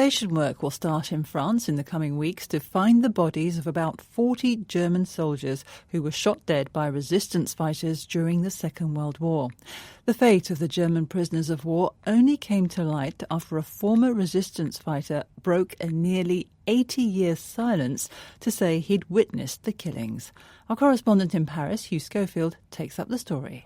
excavation work will start in France in the coming weeks to find the bodies of about 40 German soldiers who were shot dead by resistance fighters during the Second World War. The fate of the German prisoners of war only came to light after a former resistance fighter broke a nearly 80-year silence to say he'd witnessed the killings. Our correspondent in Paris, Hugh Schofield, takes up the story.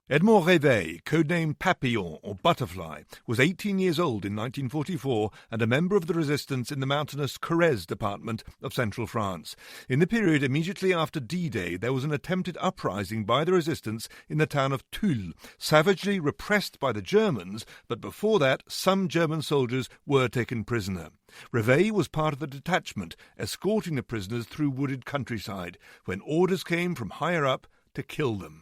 Edmond Réveil, codenamed Papillon or Butterfly, was 18 years old in 1944 and a member of the resistance in the mountainous Corrèze department of central France. In the period immediately after D-Day, there was an attempted uprising by the resistance in the town of Tulle, savagely repressed by the Germans, but before that some German soldiers were taken prisoner. Réveil was part of the detachment escorting the prisoners through wooded countryside when orders came from higher up to kill them.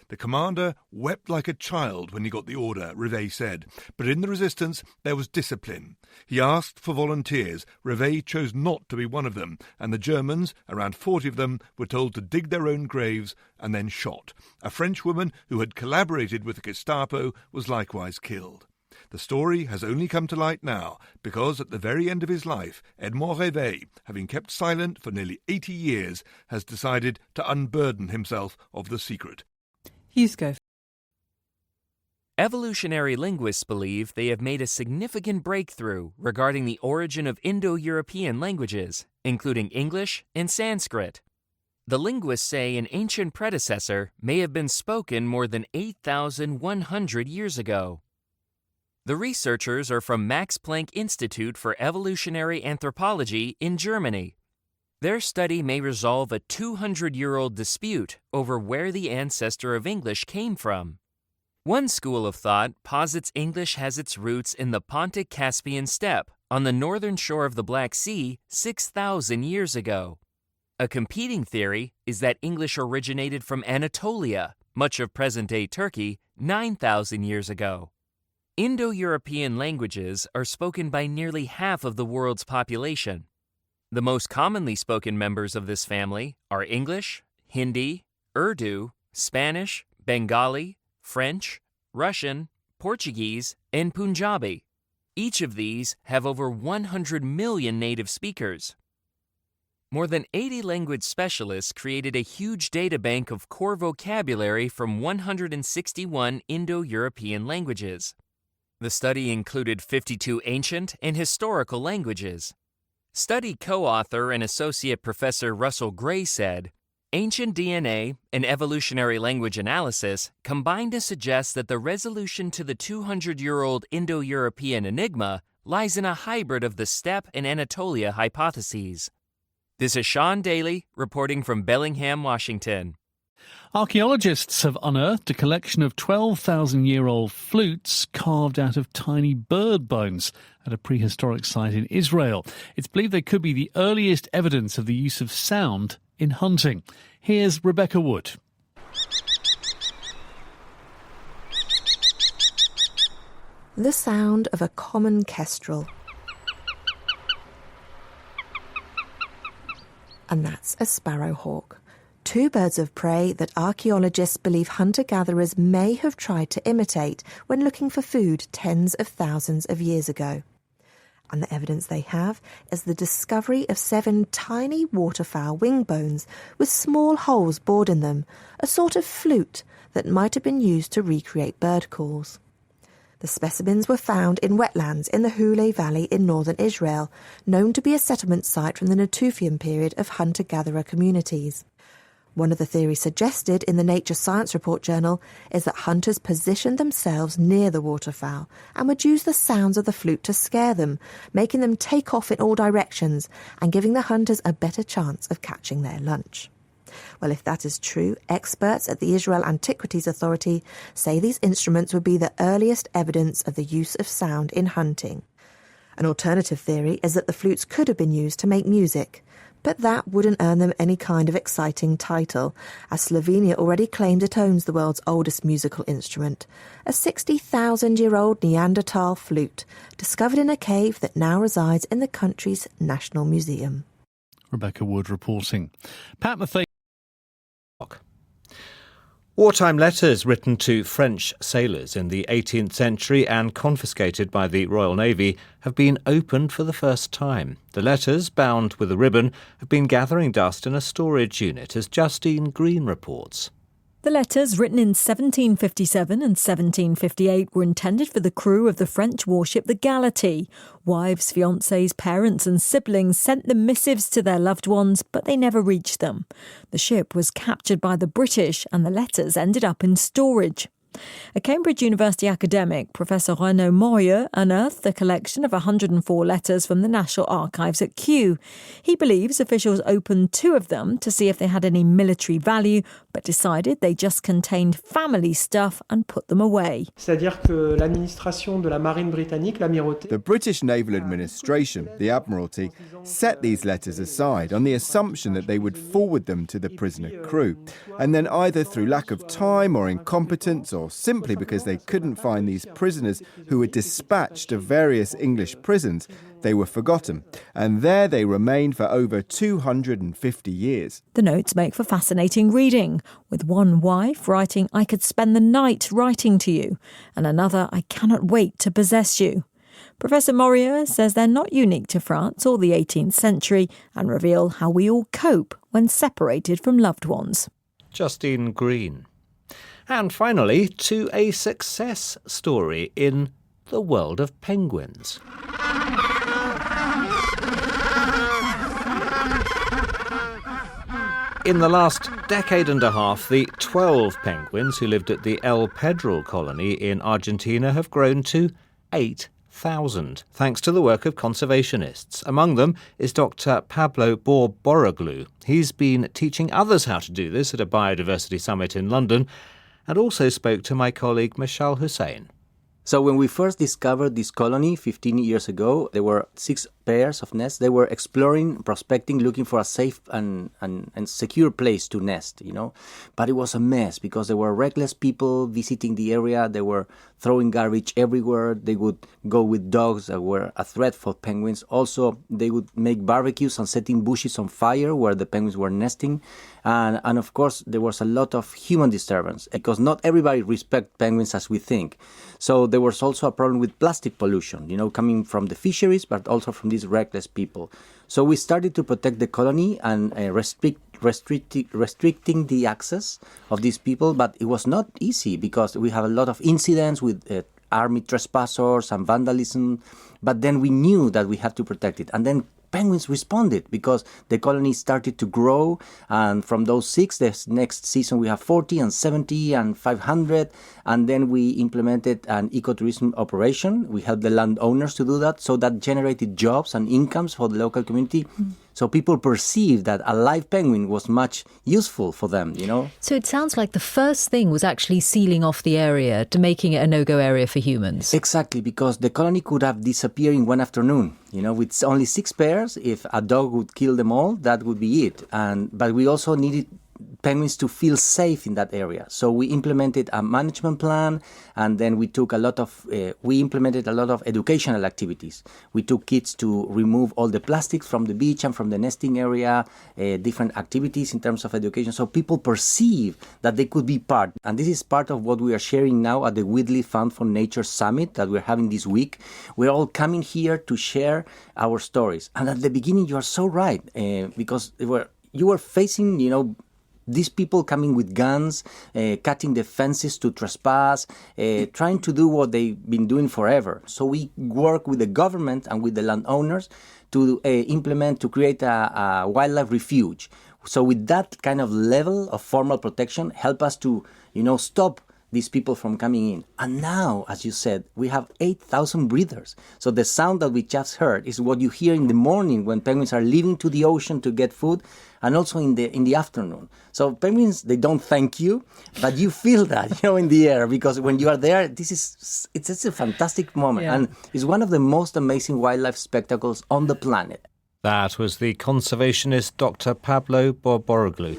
The commander wept like a child when he got the order, Réveil said, but in the resistance there was discipline. He asked for volunteers. Réveil chose not to be one of them, and the Germans, around 40 of them, were told to dig their own graves and then shot. A French woman who had collaborated with the Gestapo was likewise killed. The story has only come to light now because at the very end of his life, Edmond Réveil, having kept silent for nearly 80 years, has decided to unburden himself of the secret. Evolutionary linguists believe they have made a significant breakthrough regarding the origin of Indo-European languages, including English and Sanskrit. The linguists say an ancient predecessor may have been spoken more than 8,100 years ago. The researchers are from Max Planck Institute for Evolutionary Anthropology in Germany. Their study may resolve a 200-year-old dispute over where the ancestor of English came from. One school of thought posits English has its roots in the Pontic-Caspian steppe on the northern shore of the Black Sea 6,000 years ago. A competing theory is that English originated from Anatolia, much of present-day Turkey, 9,000 years ago. Indo-European languages are spoken by nearly half of the world's population. The most commonly spoken members of this family are English, Hindi, Urdu, Spanish, Bengali, French, Russian, Portuguese, and Punjabi. Each of these have over 100 million native speakers. More than 80 language specialists created a huge databank of core vocabulary from 161 Indo-European languages. The study included 52 ancient and historical languages. Study co-author and associate professor Russell Gray said, "Ancient DNA and evolutionary language analysis combine to suggest that the resolution to the 200-year-old Indo-European enigma lies in a hybrid of the steppe and Anatolia hypotheses." This is Sean Daly reporting from Bellingham, Washington. Archaeologists have unearthed a collection of 12,000-year-old flutes carved out of tiny bird bones at a prehistoric site in Israel. It's believed they could be the earliest evidence of the use of sound in hunting. Here's Rebecca Wood. The sound of a common kestrel. And that's a sparrowhawk. Two birds of prey that archaeologists believe hunter-gatherers may have tried to imitate when looking for food tens of thousands of years ago. And the evidence they have is the discovery of 7 tiny waterfowl wing bones with small holes bored in them, a sort of flute that might have been used to recreate bird calls. The specimens were found in wetlands in the Hule Valley in northern Israel, known to be a settlement site from the Natufian period of hunter-gatherer communities. One of the theories suggested in the Nature Science Report journal is that hunters positioned themselves near the waterfowl and would use the sounds of the flute to scare them, making them take off in all directions and giving the hunters a better chance of catching their lunch. Well, if that is true, experts at the Israel Antiquities Authority say these instruments would be the earliest evidence of the use of sound in hunting. An alternative theory is that the flutes could have been used to make music, but that wouldn't earn them any kind of exciting title, as Slovenia already claims it owns the world's oldest musical instrument, a 60,000-year-old Neanderthal flute, discovered in a cave that now resides in the country's National Museum. Rebecca Wood reporting. Pat Mathey. Wartime letters written to French sailors in the 18th century and confiscated by the Royal Navy have been opened for the first time. The letters, bound with a ribbon, have been gathering dust in a storage unit, as Justine Green reports. The letters, written in 1757 and 1758, were intended for the crew of the French warship the Galatea. Wives, fiancés, parents and siblings sent the missives to their loved ones, but they never reached them. The ship was captured by the British and the letters ended up in storage. A Cambridge University academic, Professor Renaud Morieux, unearthed a collection of 104 letters from the National Archives at Kew. He believes officials opened 2 of them to see if they had any military value, but decided they just contained family stuff and put them away. C'est-à-dire que l'administration de la marine britannique, l'amirauté, The British Naval Administration, the Admiralty, set these letters aside on the assumption that they would forward them to the prisoner crew, and then either through lack of time or incompetence or simply because they couldn't find these prisoners who were dispatched to various English prisons, they were forgotten. And there they remained for over 250 years. The notes make for fascinating reading, with one wife writing, "I could spend the night writing to you," and another, "I cannot wait to possess you." Professor Morieux says they're not unique to France or the 18th century and reveal how we all cope when separated from loved ones. Justine Green. And finally, to a success story in the world of penguins. In the last decade and a half, the 12 penguins who lived at the El Pedrol colony in Argentina have grown to 8,000, thanks to the work of conservationists. Among them is Dr. Pablo Borboroglu. He's been teaching others how to do this at a biodiversity summit in London, and also spoke to my colleague Mashal Hussain. So when we first discovered this colony 15 years ago, there were 6 pairs of nests. They were exploring, prospecting, looking for a safe and secure place to nest, But it was a mess because there were reckless people visiting the area. They were throwing garbage everywhere. They would go with dogs that were a threat for penguins. Also, they would make barbecues and setting bushes on fire where the penguins were nesting. And of course, there was a lot of human disturbance because not everybody respects penguins as we think. So there was also a problem with plastic pollution, coming from the fisheries, but also from these reckless people. So we started to protect the colony and restricting the access of these people. But it was not easy because we have a lot of incidents with army trespassers and vandalism. But then we knew that we had to protect it. And then penguins responded because the colony started to grow, and from those 6, the next season we have 40 and 70 and 500, and then we implemented an ecotourism operation. We helped the landowners to do that, so that generated jobs and incomes for the local community. So people perceived that a live penguin was much useful for them, So it sounds like the first thing was actually sealing off the area to making it a no-go area for humans. Exactly, because the colony could have disappeared in one afternoon. With only 6 pairs, if a dog would kill them all, that would be it. But we also needed penguins to feel safe in that area. So we implemented a management plan, and then we implemented a lot of educational activities. We took kids to remove all the plastics from the beach and from the nesting area, different activities in terms of education. So people perceive that they could be part. And this is part of what we are sharing now at the Whitley Fund for Nature Summit that we're having this week. We're all coming here to share our stories. And at the beginning, you are so right, because you were facing, these people coming with guns, cutting the fences to trespass, trying to do what they've been doing forever. So we work with the government and with the landowners to create a wildlife refuge. So with that kind of level of formal protection, help us to, stop these people from coming in. And now, as you said, we have 8,000 breeders. So the sound that we just heard is what you hear in the morning when penguins are leaving to the ocean to get food, and also in the afternoon. So penguins, they don't thank you, but you feel that, in the air, because when you are there, it's a fantastic moment. Yeah. And it's one of the most amazing wildlife spectacles on the planet. That was the conservationist Dr. Pablo Borboroglu.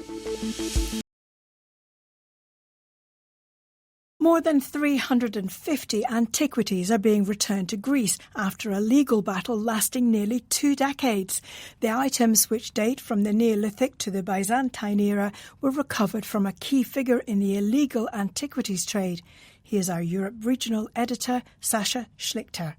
More than 350 antiquities are being returned to Greece after a legal battle lasting nearly 2 decades. The items, which date from the Neolithic to the Byzantine era, were recovered from a key figure in the illegal antiquities trade. Here's our Europe regional editor, Sasha Schlichter.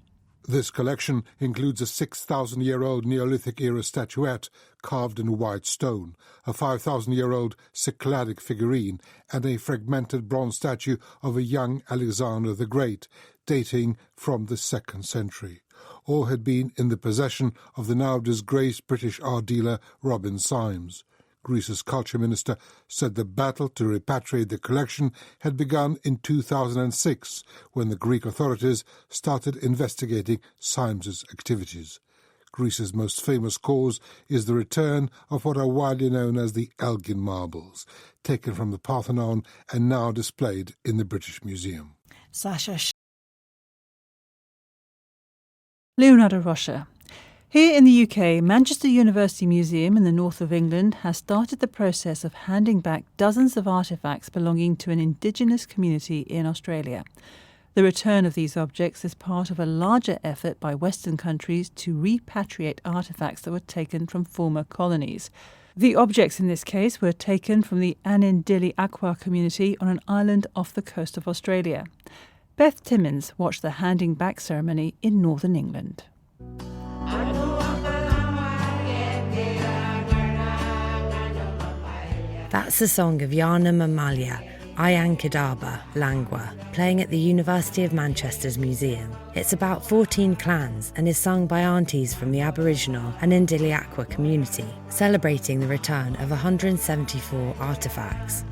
This collection includes a 6,000-year-old Neolithic-era statuette carved in white stone, a 5,000-year-old Cycladic figurine, and a fragmented bronze statue of a young Alexander the Great, dating from the 2nd century. All had been in the possession of the now disgraced British art dealer Robin Symes. Greece's culture minister said the battle to repatriate the collection had begun in 2006, when the Greek authorities started investigating Symes's activities. Greece's most famous cause is the return of what are widely known as the Elgin marbles, taken from the Parthenon and now displayed in the British Museum. Sasha. Leonardo Rocha. Here in the UK, Manchester University Museum in the north of England has started the process of handing back dozens of artefacts belonging to an indigenous community in Australia. The return of these objects is part of a larger effort by Western countries to repatriate artefacts that were taken from former colonies. The objects in this case were taken from the Anindili-Aqua community on an island off the coast of Australia. Beth Timmins watched the handing back ceremony in northern England. That's the song of Yana Mamalia, Ayankidaba, Langwa, playing at the University of Manchester's museum. It's about 14 clans and is sung by aunties from the Aboriginal and Anindili-Aqua community, celebrating the return of 174 artefacts.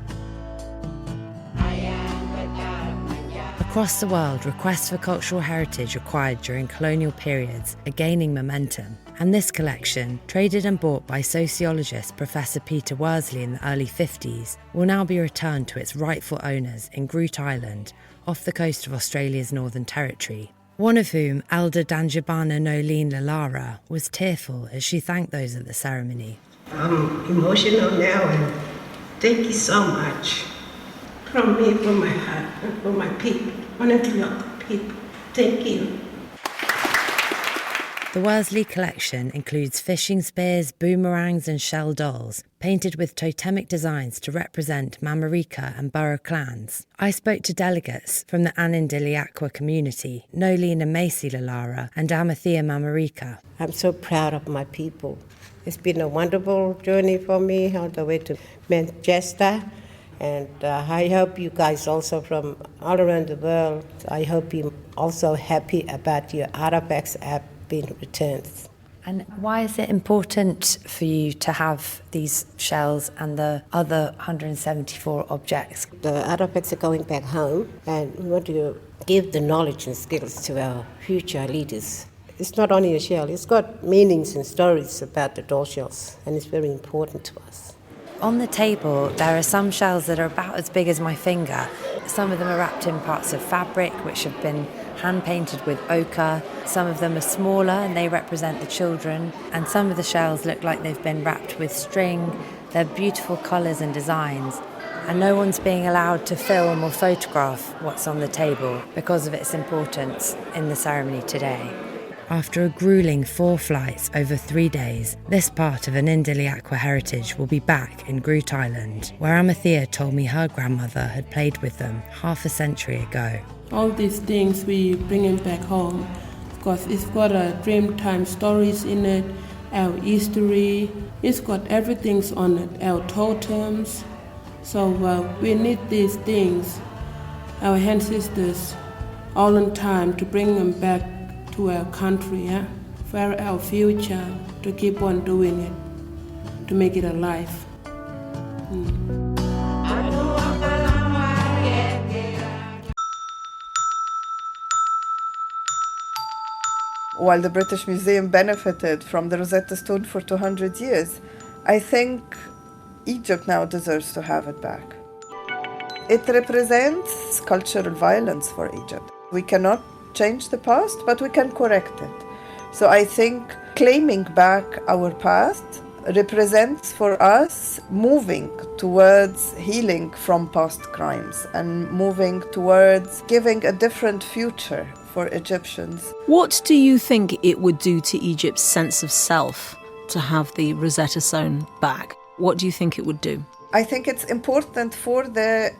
Across the world, requests for cultural heritage acquired during colonial periods are gaining momentum, and this collection, traded and bought by sociologist Professor Peter Worsley in the early 50s, will now be returned to its rightful owners in Groote Eylandt, off the coast of Australia's Northern Territory. One of whom, Elder Danjabana Nolene Lalara, was tearful as she thanked those at the ceremony. I'm emotional now, and thank you so much. From me, from my heart, and from my people, Anindili-Aqua people. Thank you. The Worsley collection includes fishing spears, boomerangs and shell dolls, painted with totemic designs to represent Mamarika and Burra clans. I spoke to delegates from the Anindili-Aqua community, Nolene and Macy Lalara and Amathea Mamarika. I'm so proud of my people. It's been a wonderful journey for me all the way to Manchester. And I hope you guys also from all around the world, I hope you're also happy about your artifacts have been returned. And why is it important for you to have these shells and the other 174 objects? The artifacts are going back home, and we want to give the knowledge and skills to our future leaders. It's not only a shell, it's got meanings and stories about the doll shells, and it's very important to us. On the table, there are some shells that are about as big as my finger. Some of them are wrapped in parts of fabric, which have been hand-painted with ochre. Some of them are smaller, and they represent the children. And some of the shells look like they've been wrapped with string. They're beautiful colours and designs. And no one's being allowed to film or photograph what's on the table because of its importance in the ceremony today. After a gruelling 4 flights over 3 days, this part of Anindili-Aqua heritage will be back in Groote Eylandt, where Amathea told me her grandmother had played with them half a century ago. All these things we bring them back home because it's got a Dreamtime stories in it, our history, it's got everything's on it, our totems. So we need these things, our ancestors, all in time to bring them back to our country, for our future, to keep on doing it, to make it alive. While the British Museum benefited from the Rosetta Stone for 200 years, I think Egypt now deserves to have it back. It represents cultural violence for Egypt. We cannot change the past, but we can correct it. So I think claiming back our past represents for us moving towards healing from past crimes and moving towards giving a different future for Egyptians. What do you think it would do to Egypt's sense of self to have the Rosetta Stone back? What do you think it would do? I think it's important for the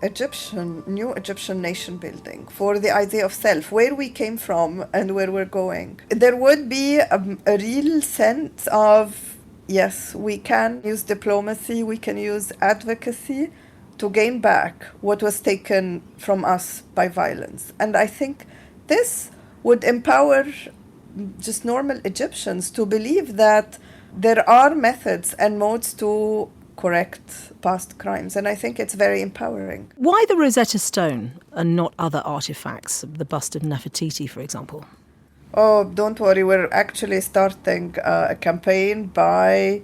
new Egyptian nation building, for the idea of self, where we came from and where we're going. There would be a real sense of, yes, we can use diplomacy, we can use advocacy to gain back what was taken from us by violence. And I think this would empower just normal Egyptians to believe that there are methods and modes to correct past crimes, and I think it's very empowering. Why the Rosetta Stone and not other artefacts, the bust of Nefertiti, for example? Oh, don't worry, we're actually starting a campaign by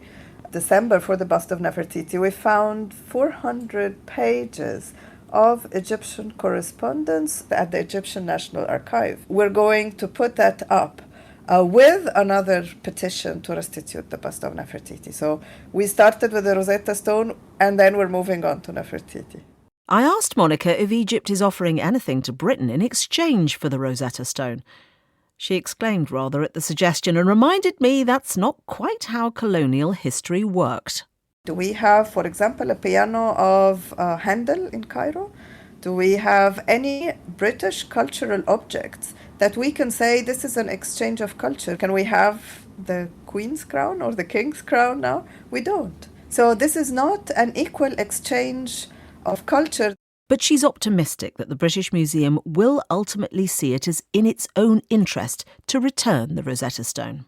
December for the bust of Nefertiti. We found 400 pages of Egyptian correspondence at the Egyptian National Archive. We're going to put that up with another petition to restitute the bust of Nefertiti. So we started with the Rosetta Stone and then we're moving on to Nefertiti. I asked Monica if Egypt is offering anything to Britain in exchange for the Rosetta Stone. She exclaimed rather at the suggestion and reminded me that's not quite how colonial history worked. Do we have, for example, a piano of Handel in Cairo? Do we have any British cultural objects that we can say this is an exchange of culture? Can we have the Queen's crown or the King's crown now? We don't. So this is not an equal exchange of culture. But she's optimistic that the British Museum will ultimately see it as in its own interest to return the Rosetta Stone.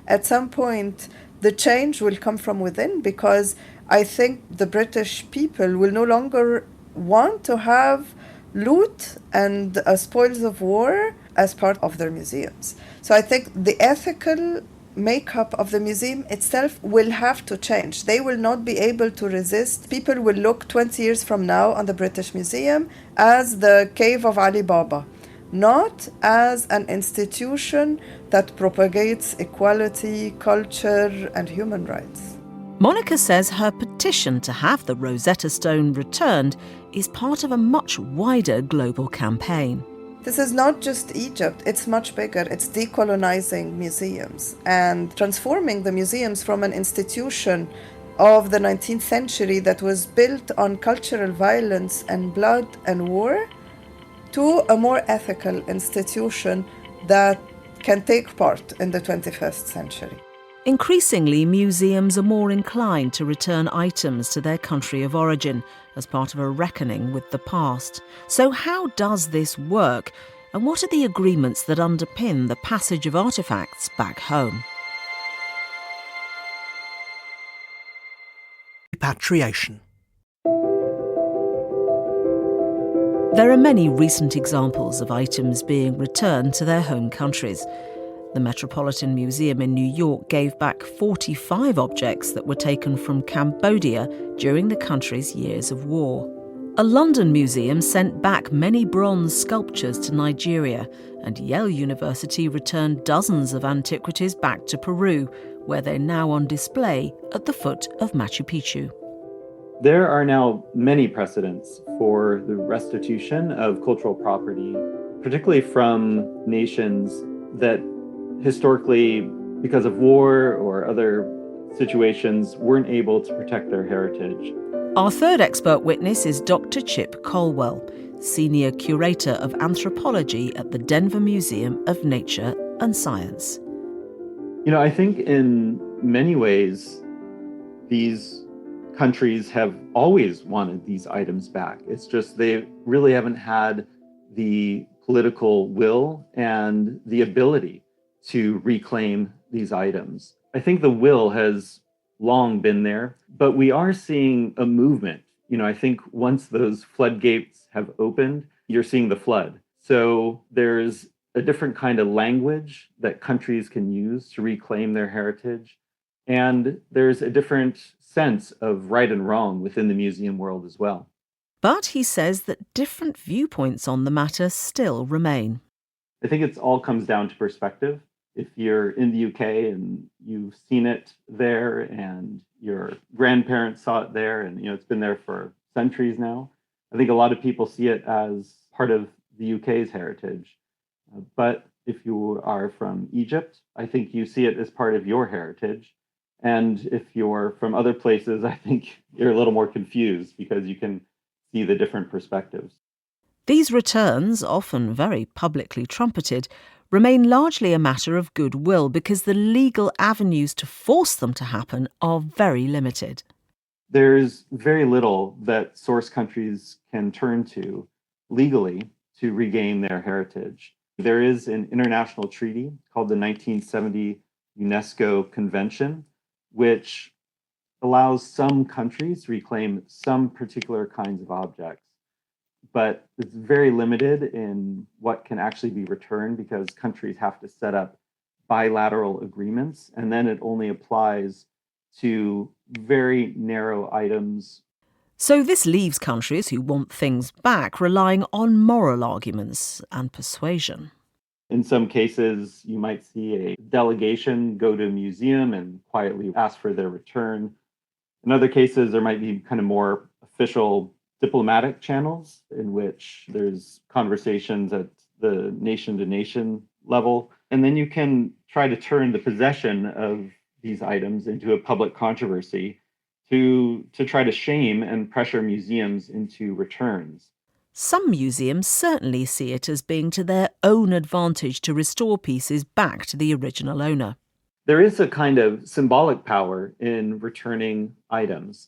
At some point, the change will come from within, because I think the British people will no longer want to have loot and spoils of war as part of their museums. So I think the ethical makeup of the museum itself will have to change. They will not be able to resist. People will look 20 years from now on the British Museum as the cave of Ali Baba, not as an institution that propagates equality, culture, and human rights. Monica says her petition to have the Rosetta Stone returned is part of a much wider global campaign. This is not just Egypt, it's much bigger. It's decolonizing museums and transforming the museums from an institution of the 19th century that was built on cultural violence and blood and war to a more ethical institution that can take part in the 21st century. Increasingly, museums are more inclined to return items to their country of origin as part of a reckoning with the past. So how does this work? And what are the agreements that underpin the passage of artefacts back home? Repatriation. There are many recent examples of items being returned to their home countries. The Metropolitan Museum in New York gave back 45 objects that were taken from Cambodia during the country's years of war. A London museum sent back many bronze sculptures to Nigeria, and Yale University returned dozens of antiquities back to Peru, where they're now on display at the foot of Machu Picchu. There are now many precedents for the restitution of cultural property, particularly from nations that historically, because of war or other situations, weren't able to protect their heritage. Our third expert witness is Dr. Chip Colwell, Senior Curator of Anthropology at the Denver Museum of Nature and Science. You know, I think in many ways, these countries have always wanted these items back. It's just they really haven't had the political will and the ability to reclaim these items. I think the will has long been there, but we are seeing a movement. You know, I think once those floodgates have opened, you're seeing the flood. So there's a different kind of language that countries can use to reclaim their heritage. And there's a different sense of right and wrong within the museum world as well. But he says that different viewpoints on the matter still remain. I think it all comes down to perspective. If you're in the UK and you've seen it there and your grandparents saw it there and it's been there for centuries now, I think a lot of people see it as part of the UK's heritage. But if you are from Egypt, I think you see it as part of your heritage. And if you're from other places, I think you're a little more confused because you can see the different perspectives. These returns, often very publicly trumpeted, remain largely a matter of goodwill because the legal avenues to force them to happen are very limited. There's very little that source countries can turn to legally to regain their heritage. There is an international treaty called the 1970 UNESCO Convention, which allows some countries to reclaim some particular kinds of objects. But it's very limited in what can actually be returned because countries have to set up bilateral agreements, and then it only applies to very narrow items. So this leaves countries who want things back relying on moral arguments and persuasion. In some cases, you might see a delegation go to a museum and quietly ask for their return. In other cases, there might be kind of more official diplomatic channels in which there's conversations at the nation-to-nation level. And then you can try to turn the possession of these items into a public controversy to try to shame and pressure museums into returns. Some museums certainly see it as being to their own advantage to restore pieces back to the original owner. There is a kind of symbolic power in returning items,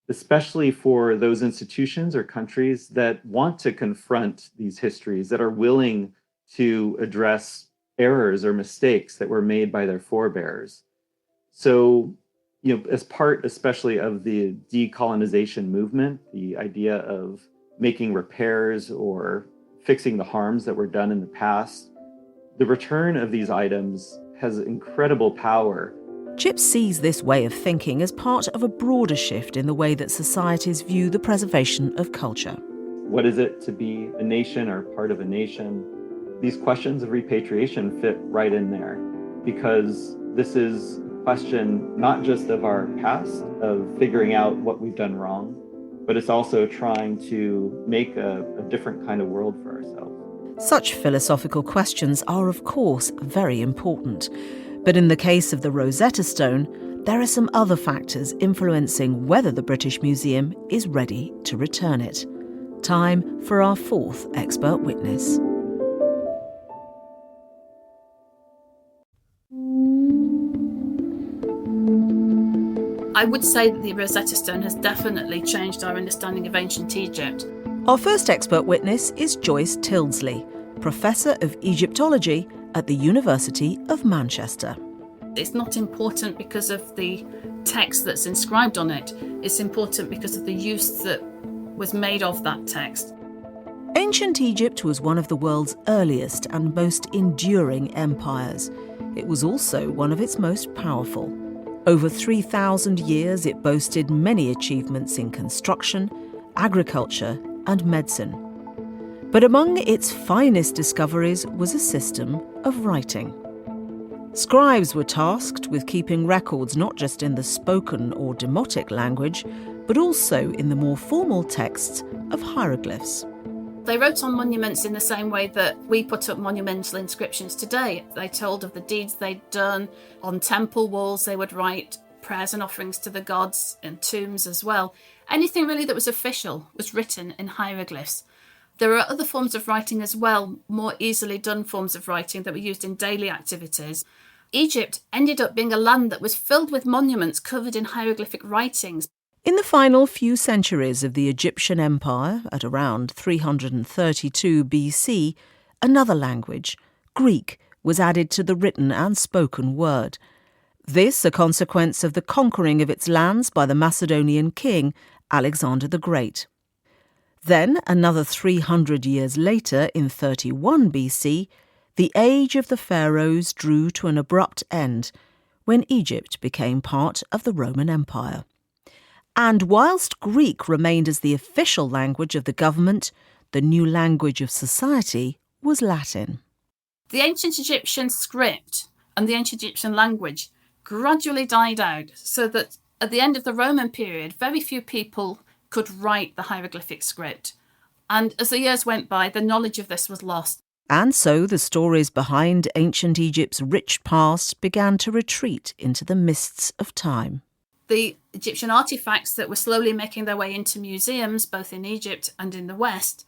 especially for those institutions or countries that want to confront these histories, that are willing to address errors or mistakes that were made by their forebears. So, as part especially of the decolonization movement, the idea of making repairs or fixing the harms that were done in the past, the return of these items has incredible power. Chip sees this way of thinking as part of a broader shift in the way that societies view the preservation of culture. What is it to be a nation or part of a nation? These questions of repatriation fit right in there because this is a question not just of our past, of figuring out what we've done wrong, but it's also trying to make a different kind of world for ourselves. Such philosophical questions are, of course, very important. But in the case of the Rosetta Stone, there are some other factors influencing whether the British Museum is ready to return it. Time for our fourth expert witness. I would say that the Rosetta Stone has definitely changed our understanding of ancient Egypt. Our first expert witness is Joyce Tildesley, Professor of Egyptology at the University of Manchester. It's not important because of the text that's inscribed on it. It's important because of the use that was made of that text. Ancient Egypt was one of the world's earliest and most enduring empires. It was also one of its most powerful. Over 3,000 years, it boasted many achievements in construction, agriculture, and medicine. But among its finest discoveries was a system of writing. Scribes were tasked with keeping records not just in the spoken or demotic language, but also in the more formal texts of hieroglyphs. They wrote on monuments in the same way that we put up monumental inscriptions today. They told of the deeds they'd done. On temple walls, they would write prayers and offerings to the gods, and tombs as well. Anything really that was official was written in hieroglyphs. There are other forms of writing as well, more easily done forms of writing that were used in daily activities. Egypt ended up being a land that was filled with monuments covered in hieroglyphic writings. In the final few centuries of the Egyptian Empire, at around 332 BC, another language, Greek, was added to the written and spoken word. This a consequence of the conquering of its lands by the Macedonian king, Alexander the Great. Then, another 300 years later, in 31 BC, the age of the pharaohs drew to an abrupt end when Egypt became part of the Roman Empire. And whilst Greek remained as the official language of the government, the new language of society was Latin. The ancient Egyptian script and the ancient Egyptian language gradually died out, so that at the end of the Roman period, very few people could write the hieroglyphic script. And as the years went by, the knowledge of this was lost. And so the stories behind ancient Egypt's rich past began to retreat into the mists of time. The Egyptian artifacts that were slowly making their way into museums, both in Egypt and in the West,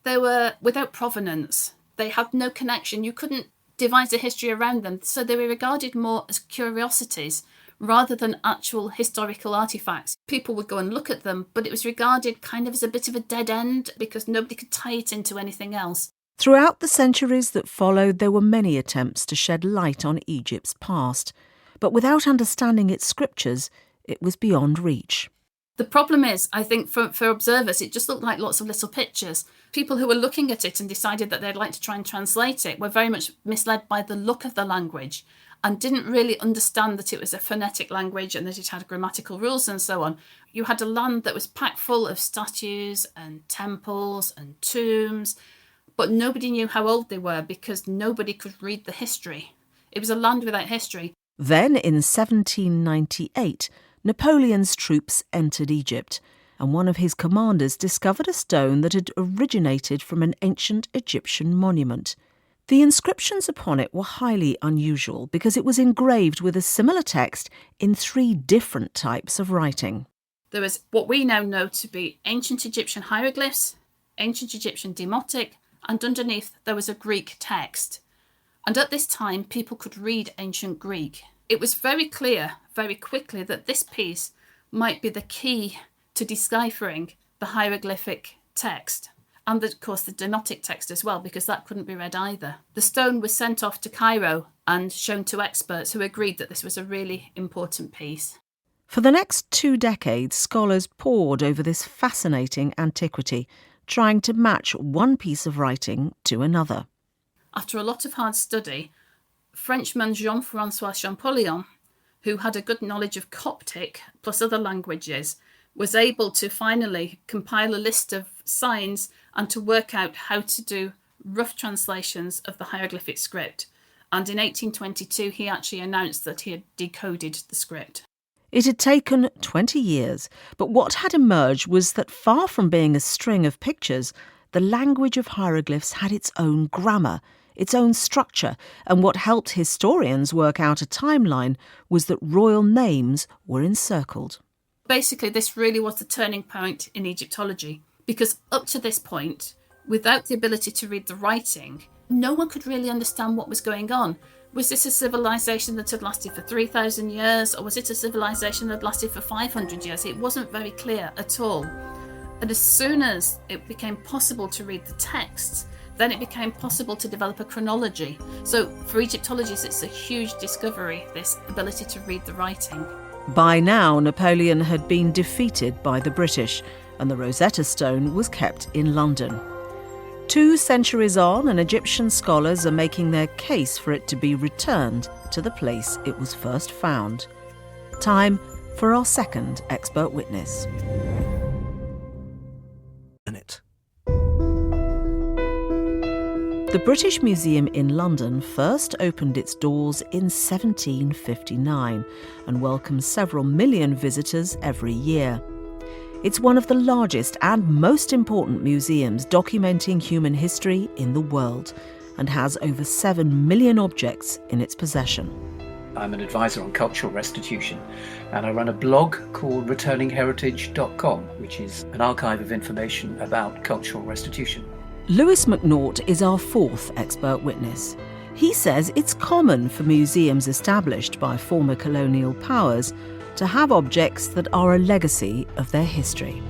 they were without provenance. They had no connection. You couldn't devise a history around them. So they were regarded more as curiosities rather than actual historical artifacts. People would go and look at them, but it was regarded kind of as a bit of a dead end because nobody could tie it into anything else. Throughout the centuries that followed, there were many attempts to shed light on Egypt's past. But without understanding its scriptures, it was beyond reach. The problem is, I think, for observers, it just looked like lots of little pictures. People who were looking at it and decided that they'd like to try and translate it were very much misled by the look of the language and didn't really understand that it was a phonetic language and that it had grammatical rules and so on. You had a land that was packed full of statues and temples and tombs, but nobody knew how old they were because nobody could read the history. It was a land without history. Then, in 1798, Napoleon's troops entered Egypt, and one of his commanders discovered a stone that had originated from an ancient Egyptian monument. The inscriptions upon it were highly unusual because it was engraved with a similar text in 3 different types of writing. There was what we now know to be ancient Egyptian hieroglyphs, ancient Egyptian demotic, and underneath there was a Greek text. And at this time, people could read ancient Greek. It was very clear, very quickly, that this piece might be the key to deciphering the hieroglyphic text. And, of course, the Demotic text as well, because that couldn't be read either. The stone was sent off to Cairo and shown to experts who agreed that this was a really important piece. For the next 2 decades, scholars pored over this fascinating antiquity, trying to match one piece of writing to another. After a lot of hard study, Frenchman Jean-François Champollion, who had a good knowledge of Coptic plus other languages, was able to finally compile a list of signs and to work out how to do rough translations of the hieroglyphic script. And in 1822, he actually announced that he had decoded the script. It had taken 20 years, but what had emerged was that far from being a string of pictures, the language of hieroglyphs had its own grammar, its own structure, and what helped historians work out a timeline was that royal names were encircled. Basically, this really was the turning point in Egyptology, because up to this point, without the ability to read the writing, no one could really understand what was going on. Was this a civilization that had lasted for 3,000 years, or was it a civilization that had lasted for 500 years? It wasn't very clear at all. And as soon as it became possible to read the texts, then it became possible to develop a chronology. So for Egyptologists, it's a huge discovery, this ability to read the writing. By now, Napoleon had been defeated by the British, and the Rosetta Stone was kept in London. 2 centuries on, and Egyptian scholars are making their case for it to be returned to the place it was first found. Time for our second expert witness. The British Museum in London first opened its doors in 1759 and welcomes several million visitors every year. It's one of the largest and most important museums documenting human history in the world and has over 7 million objects in its possession. I'm an advisor on cultural restitution, and I run a blog called returningheritage.com, which is an archive of information about cultural restitution. Lewis McNaught is our 4th expert witness. He says it's common for museums established by former colonial powers to have objects that are a legacy of their history.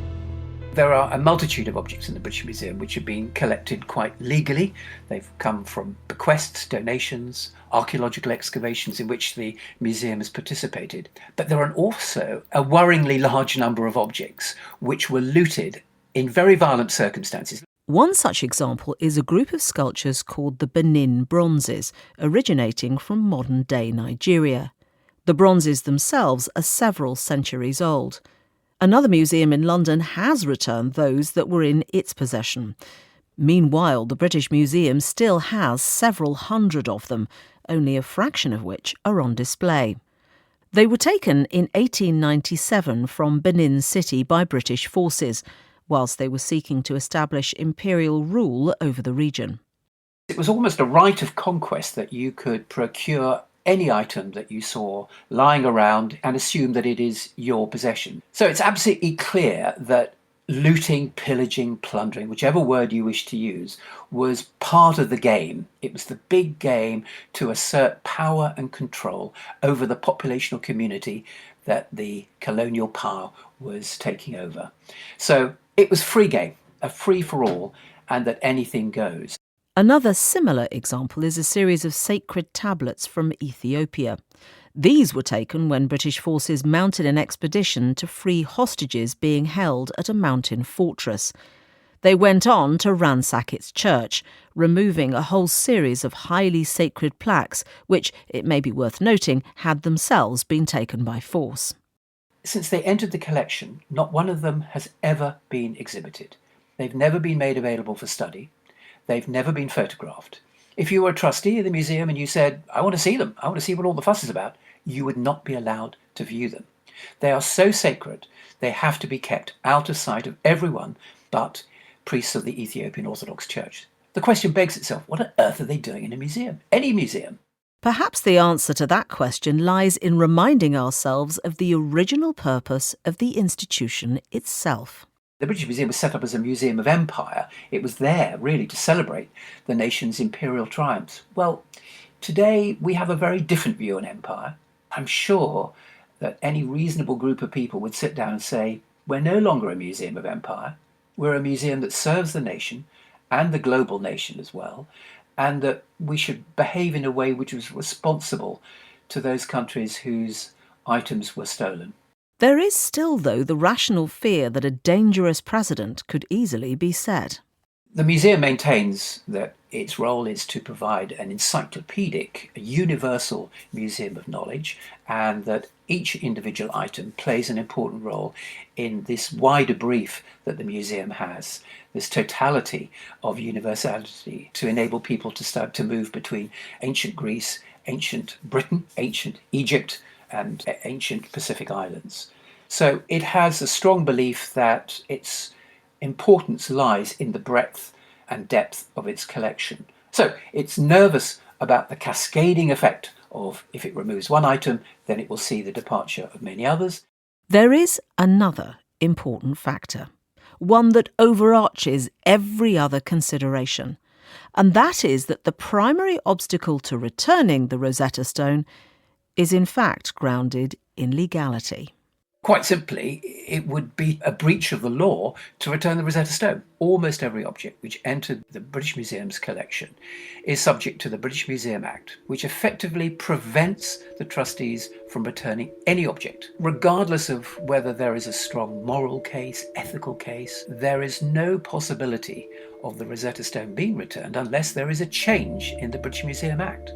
There are a multitude of objects in the British Museum which have been collected quite legally. They've come from bequests, donations, archaeological excavations in which the museum has participated. But there are also a worryingly large number of objects which were looted in very violent circumstances. One such example is a group of sculptures called the Benin Bronzes, originating from modern-day Nigeria. The bronzes themselves are several centuries old. Another museum in London has returned those that were in its possession. Meanwhile, the British Museum still has several hundred of them, only a fraction of which are on display. They were taken in 1897 from Benin City by British forces, whilst they were seeking to establish imperial rule over the region. It was almost a right of conquest that you could procure any item that you saw lying around and assume that it is your possession. So it's absolutely clear that looting, pillaging, plundering, whichever word you wish to use, was part of the game. It was the big game to assert power and control over the populational community that the colonial power was taking over. So it was free game, a free-for-all, and that anything goes. Another similar example is a series of sacred tablets from Ethiopia. These were taken when British forces mounted an expedition to free hostages being held at a mountain fortress. They went on to ransack its church, removing a whole series of highly sacred plaques, which, it may be worth noting, had themselves been taken by force. Since they entered the collection, not one of them has ever been exhibited. They've never been made available for study. They've never been photographed. If you were a trustee of the museum and you said, I want to see them, I want to see what all the fuss is about, you would not be allowed to view them. They are so sacred, they have to be kept out of sight of everyone but priests of the Ethiopian Orthodox Church. The question begs itself, what on earth are they doing in a museum? Any museum? Perhaps the answer to that question lies in reminding ourselves of the original purpose of the institution itself. The British Museum was set up as a museum of empire. It was there, really, to celebrate the nation's imperial triumphs. Well, today we have a very different view on empire. I'm sure that any reasonable group of people would sit down and say, we're no longer a museum of empire. We're a museum that serves the nation, and the global nation as well, and that we should behave in a way which was responsible to those countries whose items were stolen. There is still, though, the rational fear that a dangerous precedent could easily be set. The museum maintains that its role is to provide an encyclopedic, a universal museum of knowledge, and that each individual item plays an important role in this wider brief that the museum has, this totality of universality to enable people to start to move between ancient Greece, ancient Britain, ancient Egypt, and ancient Pacific Islands. So it has a strong belief that its importance lies in the breadth and depth of its collection. So it's nervous about the cascading effect of if it removes one item, then it will see the departure of many others. There is another important factor, one that overarches every other consideration, and that is that the primary obstacle to returning the Rosetta Stone is in fact grounded in legality. Quite simply, it would be a breach of the law to return the Rosetta Stone. Almost every object which entered the British Museum's collection is subject to the British Museum Act, which effectively prevents the trustees from returning any object. Regardless of whether there is a strong moral case, ethical case, there is no possibility of the Rosetta Stone being returned unless there is a change in the British Museum Act.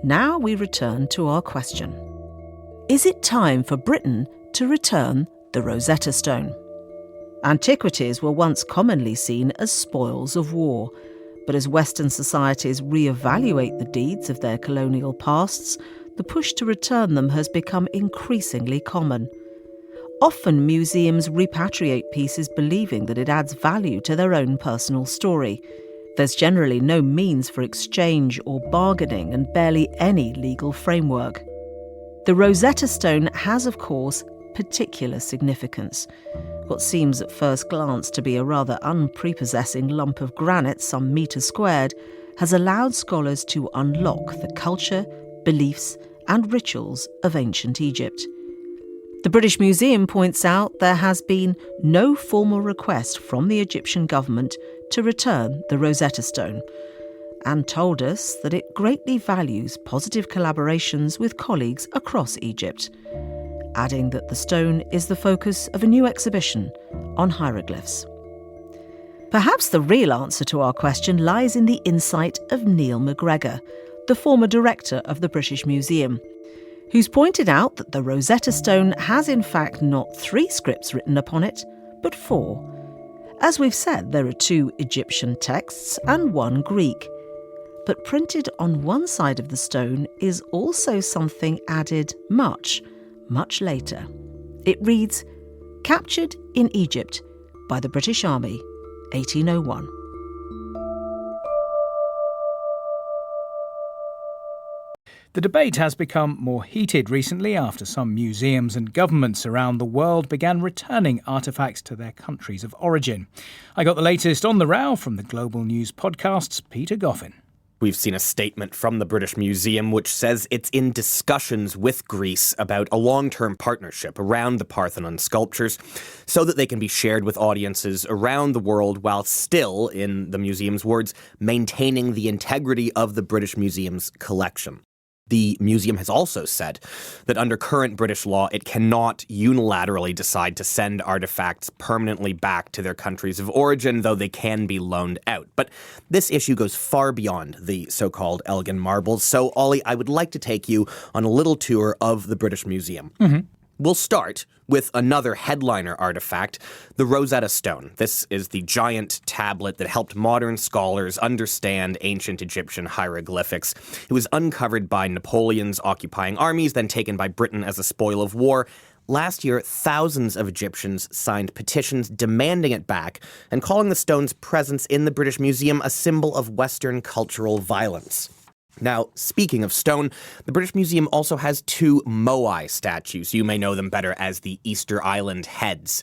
Now we return to our question. Is it time for Britain to return the Rosetta Stone? Antiquities were once commonly seen as spoils of war, but as Western societies re-evaluate the deeds of their colonial pasts, the push to return them has become increasingly common. Often museums repatriate pieces believing that it adds value to their own personal story. There's generally no means for exchange or bargaining and barely any legal framework. The Rosetta Stone has, of course, particular significance. What seems at first glance to be a rather unprepossessing lump of granite some metres squared has allowed scholars to unlock the culture, beliefs and rituals of ancient Egypt. The British Museum points out there has been no formal request from the Egyptian government to return the Rosetta Stone, and told us that it greatly values positive collaborations with colleagues across Egypt, adding that the stone is the focus of a new exhibition on hieroglyphs. Perhaps the real answer to our question lies in the insight of Neil McGregor, the former director of the British Museum, who's pointed out that the Rosetta Stone has in fact not 3 scripts written upon it, but 4. As we've said, there are 2 Egyptian texts and 1 Greek. But printed on one side of the stone is also something added much, much later. It reads, "Captured in Egypt by the British Army, 1801. The debate has become more heated recently after some museums and governments around the world began returning artefacts to their countries of origin. I got the latest on the row from the Global News podcast's Peter Goffin. We've seen a statement from the British Museum which says it's in discussions with Greece about a long-term partnership around the Parthenon sculptures so that they can be shared with audiences around the world while still, in the museum's words, maintaining the integrity of the British Museum's collection. The museum has also said that under current British law, it cannot unilaterally decide to send artifacts permanently back to their countries of origin, though they can be loaned out. But this issue goes far beyond the so-called Elgin marbles. So, Ollie, I would like to take you on a little tour of the British Museum. We'll start with another headliner artifact, the Rosetta Stone. This is the giant tablet that helped modern scholars understand ancient Egyptian hieroglyphics. It was uncovered by Napoleon's occupying armies, then taken by Britain as a spoil of war. Last year, thousands of Egyptians signed petitions demanding it back and calling the stone's presence in the British Museum a symbol of Western cultural violence. Now, speaking of stone, the British Museum also has 2 Moai statues. You may know them better as the Easter Island heads.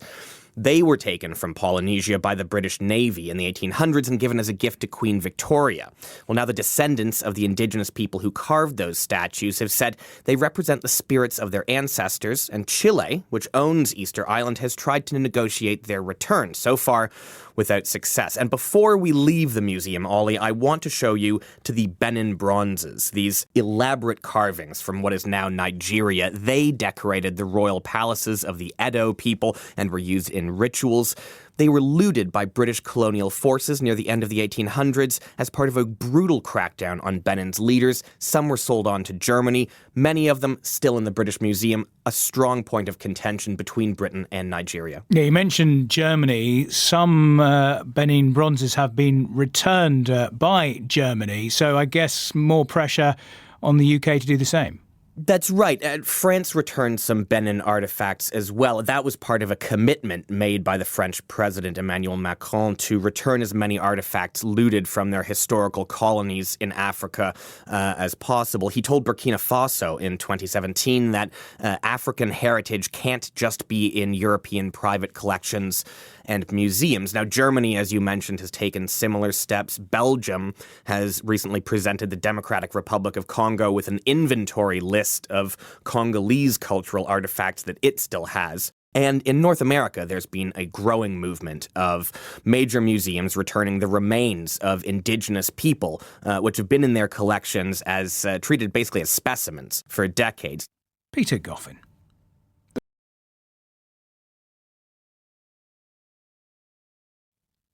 They were taken from Polynesia by the British Navy in the 1800s and given as a gift to Queen Victoria. Well, now the descendants of the indigenous people who carved those statues have said they represent the spirits of their ancestors, and Chile, which owns Easter Island, has tried to negotiate their return, so far without success. And before we leave the museum, Ollie, I want to show you to the Benin bronzes, these elaborate carvings from what is now Nigeria. They decorated the royal palaces of the Edo people and were used in rituals. They were looted by British colonial forces near the end of the 1800s as part of a brutal crackdown on Benin's leaders. Some were sold on to Germany, many of them still in the British Museum, a strong point of contention between Britain and Nigeria. Yeah, you mentioned Germany. Some Benin bronzes have been returned by Germany, so I guess more pressure on the UK to do the same. That's right. France returned some Benin artifacts as well. That was part of a commitment made by the French President Emmanuel Macron to return as many artifacts looted from their historical colonies in Africa as possible. He told Burkina Faso in 2017 that African heritage can't just be in European private collections and museums. Now, Germany, as you mentioned, has taken similar steps. Belgium has recently presented the Democratic Republic of Congo with an inventory list of Congolese cultural artifacts that it still has. And in North America, there's been a growing movement of major museums returning the remains of indigenous people, which have been in their collections as treated basically as specimens for decades. Peter Goffin.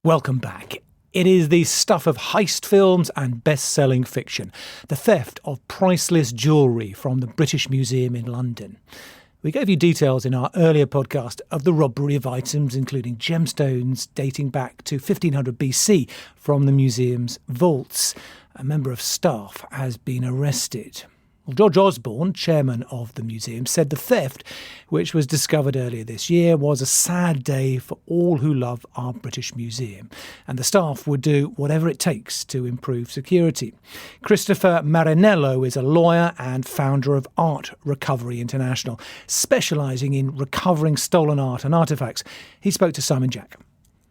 Welcome back. It is the stuff of heist films and best-selling fiction, the theft of priceless jewellery from the British Museum in London. We gave you details in our earlier podcast of the robbery of items, including gemstones dating back to 1500 BC from the museum's vaults. A member of staff has been arrested. Well, George Osborne, chairman of the museum, said the theft, which was discovered earlier this year, was a sad day for all who love our British Museum, and the staff would do whatever it takes to improve security. Christopher Marinello is a lawyer and founder of Art Recovery International, specialising in recovering stolen art and artefacts. He spoke to Simon Jack.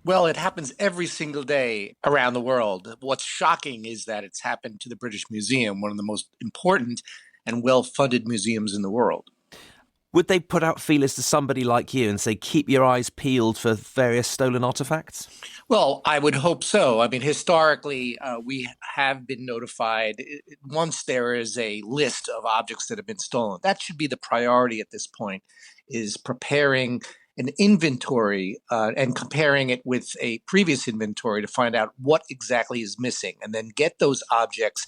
Well, it happens every single day around the world. What's shocking is that it's happened to the British Museum, one of the most important and well-funded museums in the world. Would they put out feelers to somebody like you and say, keep your eyes peeled for various stolen artifacts? Well, I would hope so. I mean, historically, we have been notified once there is a list of objects that have been stolen. That should be the priority at this point, is preparing an inventory and comparing it with a previous inventory to find out what exactly is missing, and then get those objects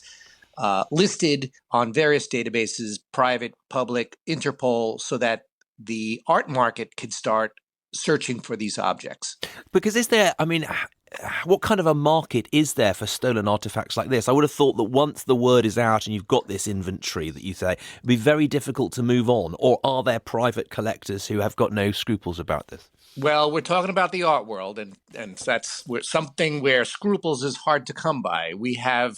listed on various databases, private, public, Interpol, so that the art market could start searching for these objects. Because what kind of a market is there for stolen artifacts like this? I would have thought that once the word is out and you've got this inventory that you say, it'd be very difficult to move on. Or are there private collectors who have got no scruples about this? Well, we're talking about the art world, and that's something where scruples is hard to come by. We have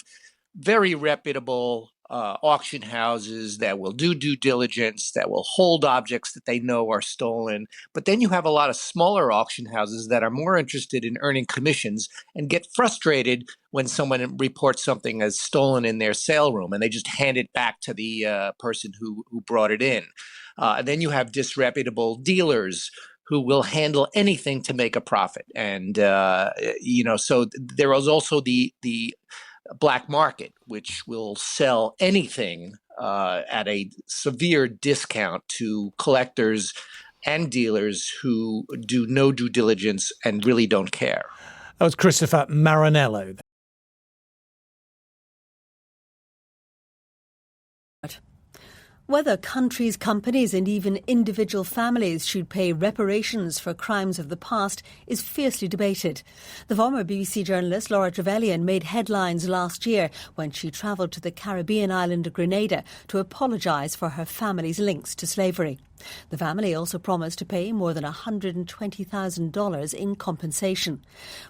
very reputable auction houses that will do due diligence, that will hold objects that they know are stolen. But then you have a lot of smaller auction houses that are more interested in earning commissions and get frustrated when someone reports something as stolen in their sale room, and they just hand it back to the person who brought it in. And then you have disreputable dealers who will handle anything to make a profit. And, so there is also the black market, which will sell anything at a severe discount to collectors and dealers who do no due diligence and really don't care. That was Christopher Maranello. Whether countries, companies and even individual families should pay reparations for crimes of the past is fiercely debated. The former BBC journalist Laura Trevelyan made headlines last year when she travelled to the Caribbean island of Grenada to apologise for her family's links to slavery. The family also promised to pay more than $120,000 in compensation.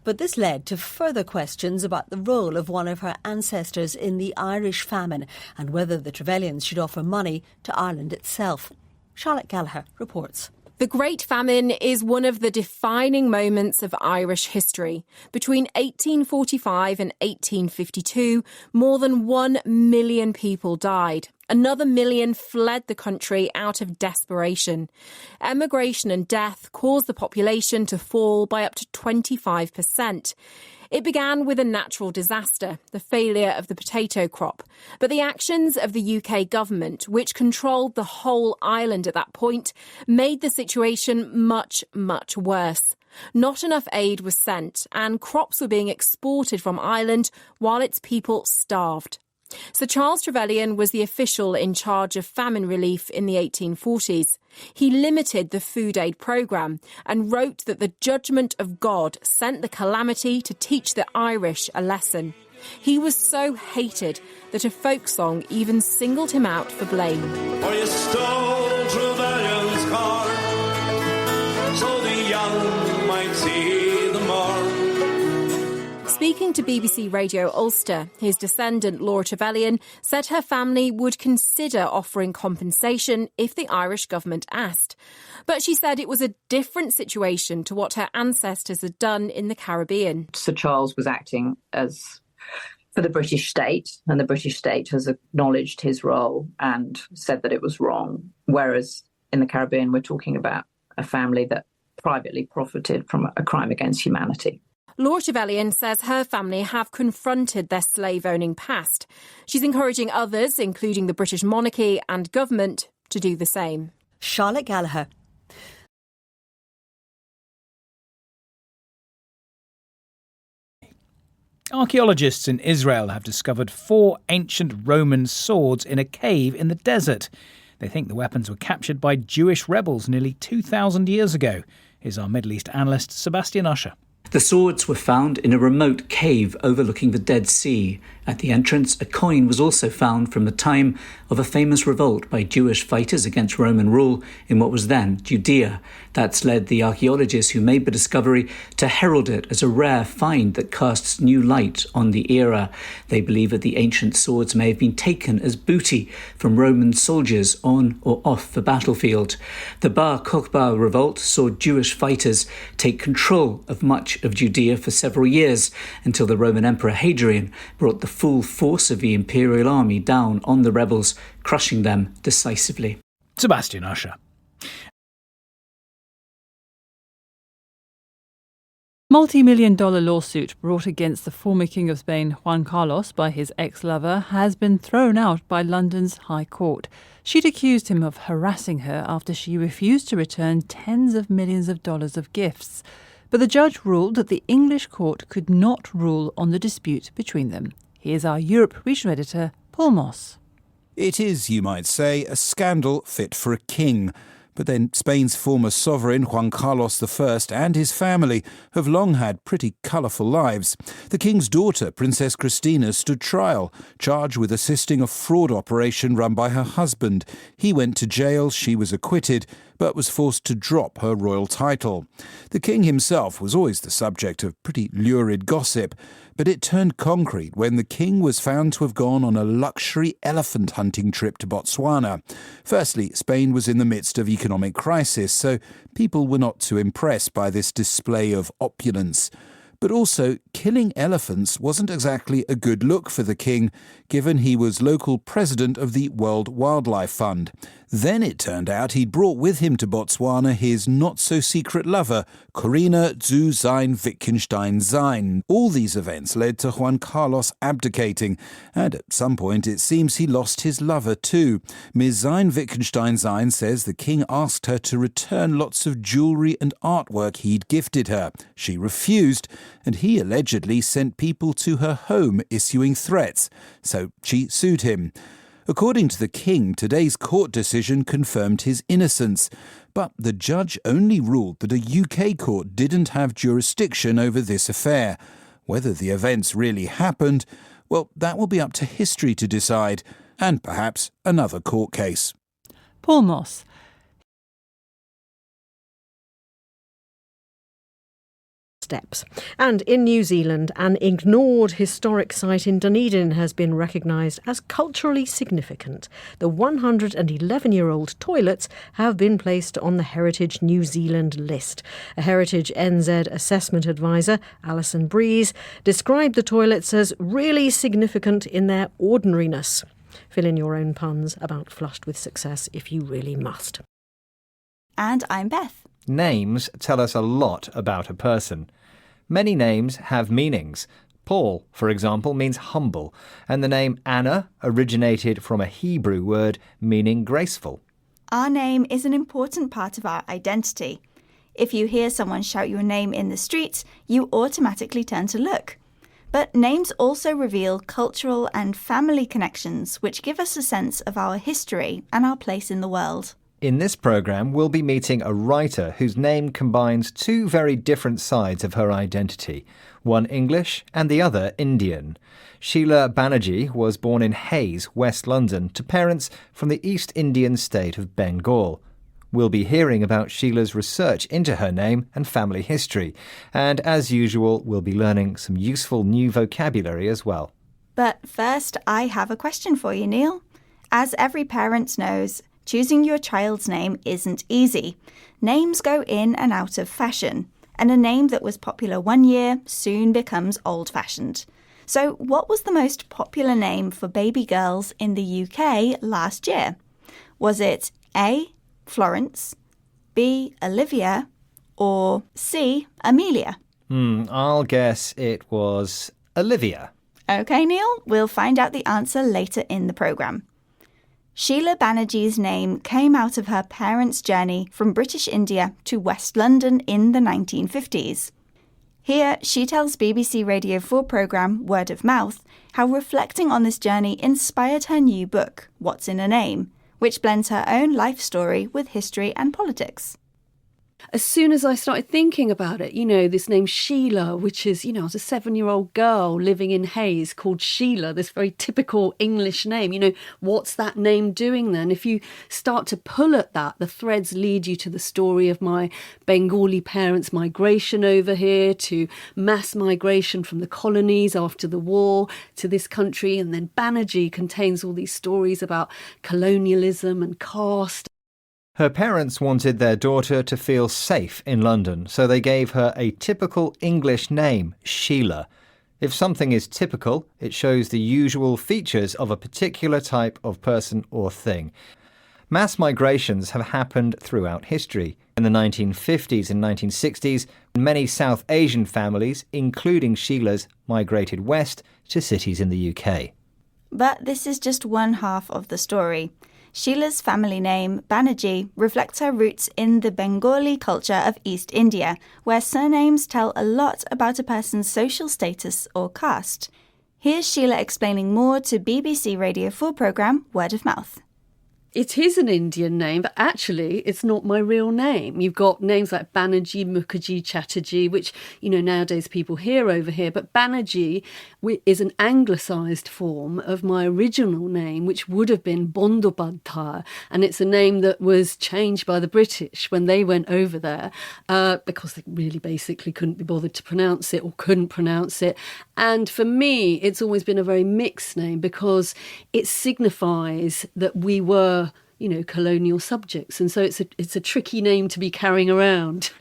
But this led to further questions about the role of one of her ancestors in the Irish famine and whether the Trevelyans should offer money to Ireland itself. Charlotte Gallagher reports. The Great Famine is one of the defining moments of Irish history. Between 1845 and 1852, more than 1 million people died. Another million fled the country out of desperation. Emigration and death caused the population to fall by up to 25%. It began with a natural disaster, the failure of the potato crop. But the actions of the UK government, which controlled the whole island at that point, made the situation much, much worse. Not enough aid was sent, and crops were being exported from Ireland while its people starved. Sir Charles Trevelyan was the official in charge of famine relief in the 1840s. He limited the food aid programme and wrote that the judgment of God sent the calamity to teach the Irish a lesson. He was so hated that a folk song even singled him out for blame. For you stole Trevelyan's car, so the young might see the morn. Speaking to BBC Radio Ulster, his descendant Laura Trevelyan said her family would consider offering compensation if the Irish government asked. But she said it was a different situation to what her ancestors had done in the Caribbean. Sir Charles was acting as for the British state, and the British state has acknowledged his role and said that it was wrong. Whereas in the Caribbean, we're talking about a family that privately profited from a crime against humanity. Laura Trevelyan says her family have confronted their slave-owning past. She's encouraging others, including the British monarchy and government, to do the same. Charlotte Gallagher. Archaeologists in Israel have discovered 4 ancient Roman swords in a cave in the desert. They think the weapons were captured by Jewish rebels nearly 2,000 years ago. Here's our Middle East analyst, Sebastian Usher. The swords were found in a remote cave overlooking the Dead Sea. At the entrance, a coin was also found from the time of a famous revolt by Jewish fighters against Roman rule in what was then Judea. That's led the archaeologists who made the discovery to herald it as a rare find that casts new light on the era. They believe that the ancient swords may have been taken as booty from Roman soldiers on or off the battlefield. The Bar Kokhba revolt saw Jewish fighters take control of much of Judea for several years until the Roman Emperor Hadrian brought the full force of the imperial army down on the rebels, crushing them decisively. Sebastian Usher. Multi-million-dollar lawsuit brought against the former King of Spain, Juan Carlos, by his ex-lover has been thrown out by London's High Court. She'd accused him of harassing her after she refused to return tens of millions of dollars of gifts. But the judge ruled that the English court could not rule on the dispute between them. Here's our Europe regional editor, Paul Moss. It is, you might say, a scandal fit for a king. But then Spain's former sovereign, Juan Carlos I, and his family have long had pretty colourful lives. The king's daughter, Princess Cristina, stood trial, charged with assisting a fraud operation run by her husband. He went to jail, she was acquitted, but was forced to drop her royal title. The king himself was always the subject of pretty lurid gossip, but it turned concrete when the king was found to have gone on a luxury elephant hunting trip to Botswana. Firstly, Spain was in the midst of economic crisis, so people were not too impressed by this display of opulence. But also, killing elephants wasn't exactly a good look for the king, given he was local president of the World Wildlife Fund. Then it turned out he'd brought with him to Botswana his not-so-secret lover, Corina zu sein Wittgenstein sein. All these events led to Juan Carlos abdicating, and at some point it seems he lost his lover too. Ms. sein Wittgenstein sein says the king asked her to return lots of jewellery and artwork he'd gifted her. She refused, and he allegedly sent people to her home issuing threats, so she sued him. According to the king, today's court decision confirmed his innocence, but the judge only ruled that a UK court didn't have jurisdiction over this affair. Whether the events really happened, well, that will be up to history to decide, and perhaps another court case. Paul Moss. Steps. And in New Zealand, an ignored historic site in Dunedin has been recognised as culturally significant. The 111-year-old toilets have been placed on the Heritage New Zealand list. A Heritage NZ assessment advisor, Alison Breeze, described the toilets as really significant in their ordinariness. Fill in your own puns about flushed with success if you really must. And I'm Beth. Names tell us a lot about a person. Many names have meanings. Paul, for example, means humble, and the name Anna originated from a Hebrew word meaning graceful. Our name is an important part of our identity. If you hear someone shout your name in the street, you automatically turn to look. But names also reveal cultural and family connections, which give us a sense of our history and our place in the world. In this programme, we'll be meeting a writer whose name combines two very different sides of her identity, one English and the other Indian. Sheila Banerjee was born in Hayes, West London, to parents from the East Indian state of Bengal. We'll be hearing about Sheila's research into her name and family history, and as usual, we'll be learning some useful new vocabulary as well. But first, I have a question for you, Neil. As every parent knows, choosing your child's name isn't easy. Names go in and out of fashion, and a name that was popular one year soon becomes old-fashioned. So what was the most popular name for baby girls in the UK last year? Was it A, Florence, B, Olivia, or C, Amelia? I'll guess it was Olivia. OK, Neil, we'll find out the answer later in the programme. Sheila Banerjee's name came out of her parents' journey from British India to West London in the 1950s. Here, she tells BBC Radio 4 programme Word of Mouth how reflecting on this journey inspired her new book, What's in a Name, which blends her own life story with history and politics. As soon as I started thinking about it, this name Sheila, which is, I was a 7-year-old girl living in Hayes called Sheila, this very typical English name. What's that name doing then? If you start to pull at that, the threads lead you to the story of my Bengali parents' migration over here, to mass migration from the colonies after the war to this country. And then Banerjee contains all these stories about colonialism and caste. Her parents wanted their daughter to feel safe in London, so they gave her a typical English name, Sheila. If something is typical, it shows the usual features of a particular type of person or thing. Mass migrations have happened throughout history. In the 1950s and 1960s, many South Asian families, including Sheila's, migrated west to cities in the UK. But this is just one half of the story. Sheila's family name, Banerjee, reflects her roots in the Bengali culture of East India, where surnames tell a lot about a person's social status or caste. Here's Sheila explaining more to BBC Radio 4 programme Word of Mouth. It is an Indian name, but actually it's not my real name. You've got names like Banerjee, Mukherjee, Chatterjee, which, nowadays people hear over here. But Banerjee is an anglicised form of my original name, which would have been Bandyopadhyay. And it's a name that was changed by the British when they went over there because they really basically couldn't be bothered to pronounce it or couldn't pronounce it. And for me, it's always been a very mixed name because it signifies that we were colonial subjects. And so it's a tricky name to be carrying around.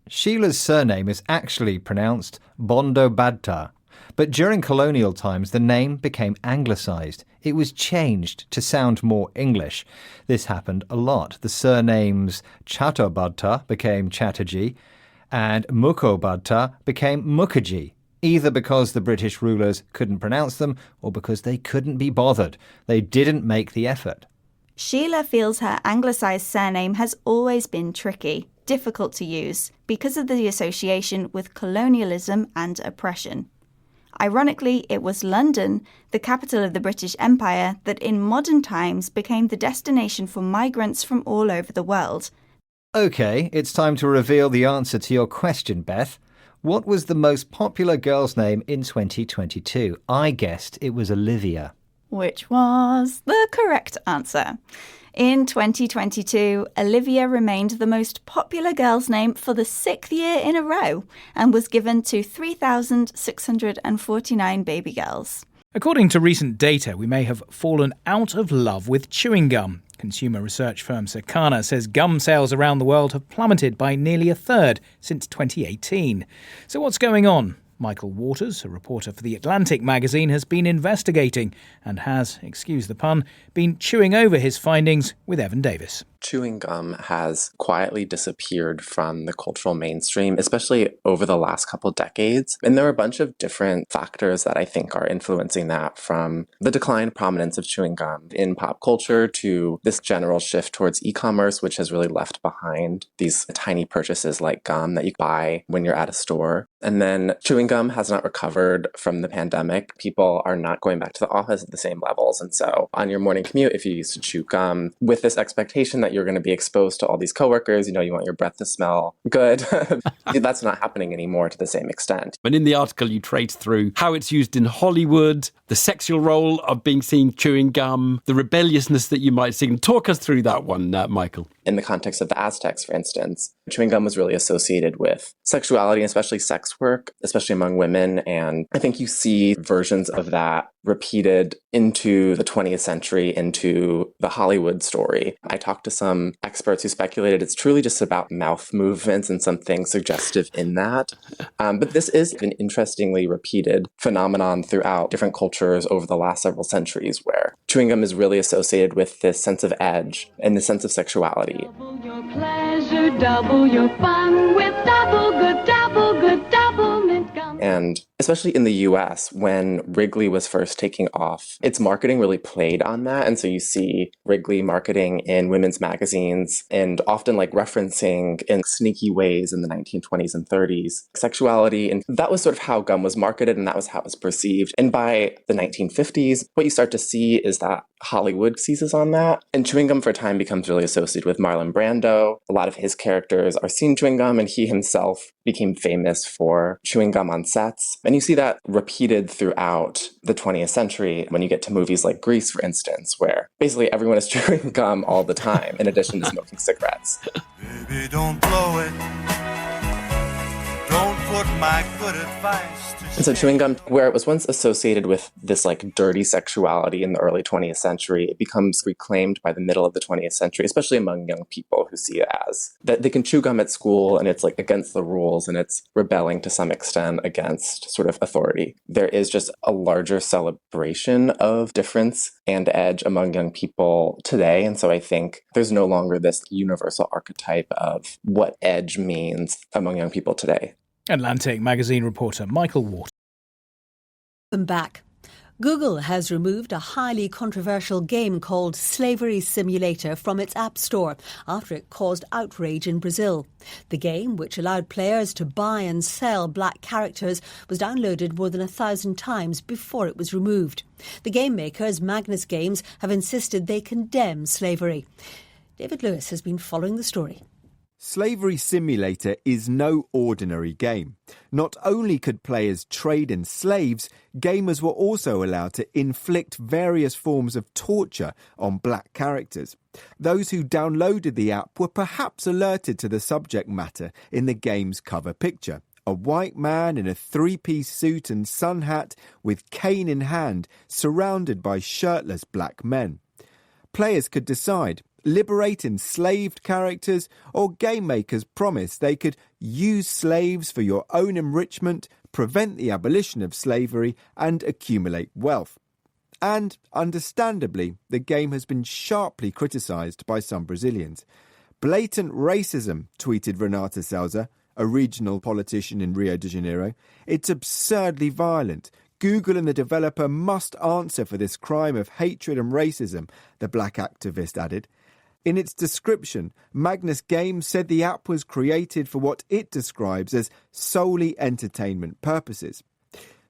Sheila's surname is actually pronounced Bandyopadhyay, but during colonial times the name became anglicised. It was changed to sound more English. This happened a lot. The surnames Chattopadhyay became Chatterjee and Mukhopadhyay became Mukherjee, either because the British rulers couldn't pronounce them or because they couldn't be bothered. They didn't make the effort. Sheila feels her anglicised surname has always been tricky, difficult to use, because of the association with colonialism and oppression. Ironically, it was London, the capital of the British Empire, that in modern times became the destination for migrants from all over the world. OK, it's time to reveal the answer to your question, Beth. What was the most popular girl's name in 2022? I guessed it was Olivia. Which was the correct answer. In 2022, Olivia remained the most popular girl's name for the 6th year in a row and was given to 3,649 baby girls. According to recent data, we may have fallen out of love with chewing gum. Consumer research firm Circana says gum sales around the world have plummeted by nearly a third since 2018. So what's going on? Michael Waters, a reporter for The Atlantic magazine, has been investigating and has, excuse the pun, been chewing over his findings with Evan Davis. Chewing gum has quietly disappeared from the cultural mainstream, especially over the last couple decades. And there are a bunch of different factors that I think are influencing that, from the declined prominence of chewing gum in pop culture to this general shift towards e-commerce, which has really left behind these tiny purchases like gum that you buy when you're at a store. And then chewing gum has not recovered from the pandemic. People are not going back to the office at the same levels. And so on your morning commute, if you used to chew gum with this expectation that you're going to be exposed to all these coworkers, you want your breath to smell good, that's not happening anymore to the same extent. And in the article, you trace through how it's used in Hollywood, the sexual role of being seen chewing gum, the rebelliousness that you might see. Talk us through that one, Michael. In the context of the Aztecs, for instance, chewing gum was really associated with sexuality, especially sex work, especially among women. And I think you see versions of that repeated into the 20th century, into the Hollywood story. I talked to some experts who speculated it's truly just about mouth movements and something suggestive in that. But this is an interestingly repeated phenomenon throughout different cultures over the last several centuries, where chewing gum is really associated with this sense of edge and this sense of sexuality. Double your pleasure, double your fun with double good mint gum. And especially in the US, when Wrigley was first taking off, its marketing really played on that. And so you see Wrigley marketing in women's magazines and often referencing in sneaky ways in the 1920s and 30s sexuality. And that was sort of how gum was marketed, and that was how it was perceived. And by the 1950s, what you start to see is that Hollywood seizes on that. And chewing gum for a time becomes really associated with Marlon Brando. A lot of his characters are seen chewing gum, and he himself became famous for chewing gum on sets. And you see that repeated throughout the 20th century when you get to movies like Grease, for instance, where basically everyone is chewing gum all the time, in addition to smoking cigarettes. Baby, don't blow it. Don't put my good advice to And so chewing gum, where it was once associated with this dirty sexuality in the early 20th century, it becomes reclaimed by the middle of the 20th century, especially among young people who see it as that they can chew gum at school and it's against the rules and it's rebelling to some extent against sort of authority. There is just a larger celebration of difference and edge among young people today. And so I think there's no longer this universal archetype of what edge means among young people today. Atlantic magazine reporter Michael Waters. Welcome back. Google has removed a highly controversial game called Slavery Simulator from its App Store after it caused outrage in Brazil. The game, which allowed players to buy and sell black characters, was downloaded more than 1,000 times before it was removed. The game makers, Magnus Games, have insisted they condemn slavery. David Lewis has been following the story. Slavery Simulator is no ordinary game. Not only could players trade in slaves, gamers were also allowed to inflict various forms of torture on black characters. Those who downloaded the app were perhaps alerted to the subject matter in the game's cover picture. A white man in a three-piece suit and sun hat with cane in hand, surrounded by shirtless black men. Players could decide: liberate enslaved characters, or game makers promise they could use slaves for your own enrichment, prevent the abolition of slavery and accumulate wealth. And, understandably, the game has been sharply criticised by some Brazilians. Blatant racism, tweeted Renata Souza, a regional politician in Rio de Janeiro. It's absurdly violent. Google and the developer must answer for this crime of hatred and racism, the black activist added. In its description, Magnus Games said the app was created for what it describes as solely entertainment purposes.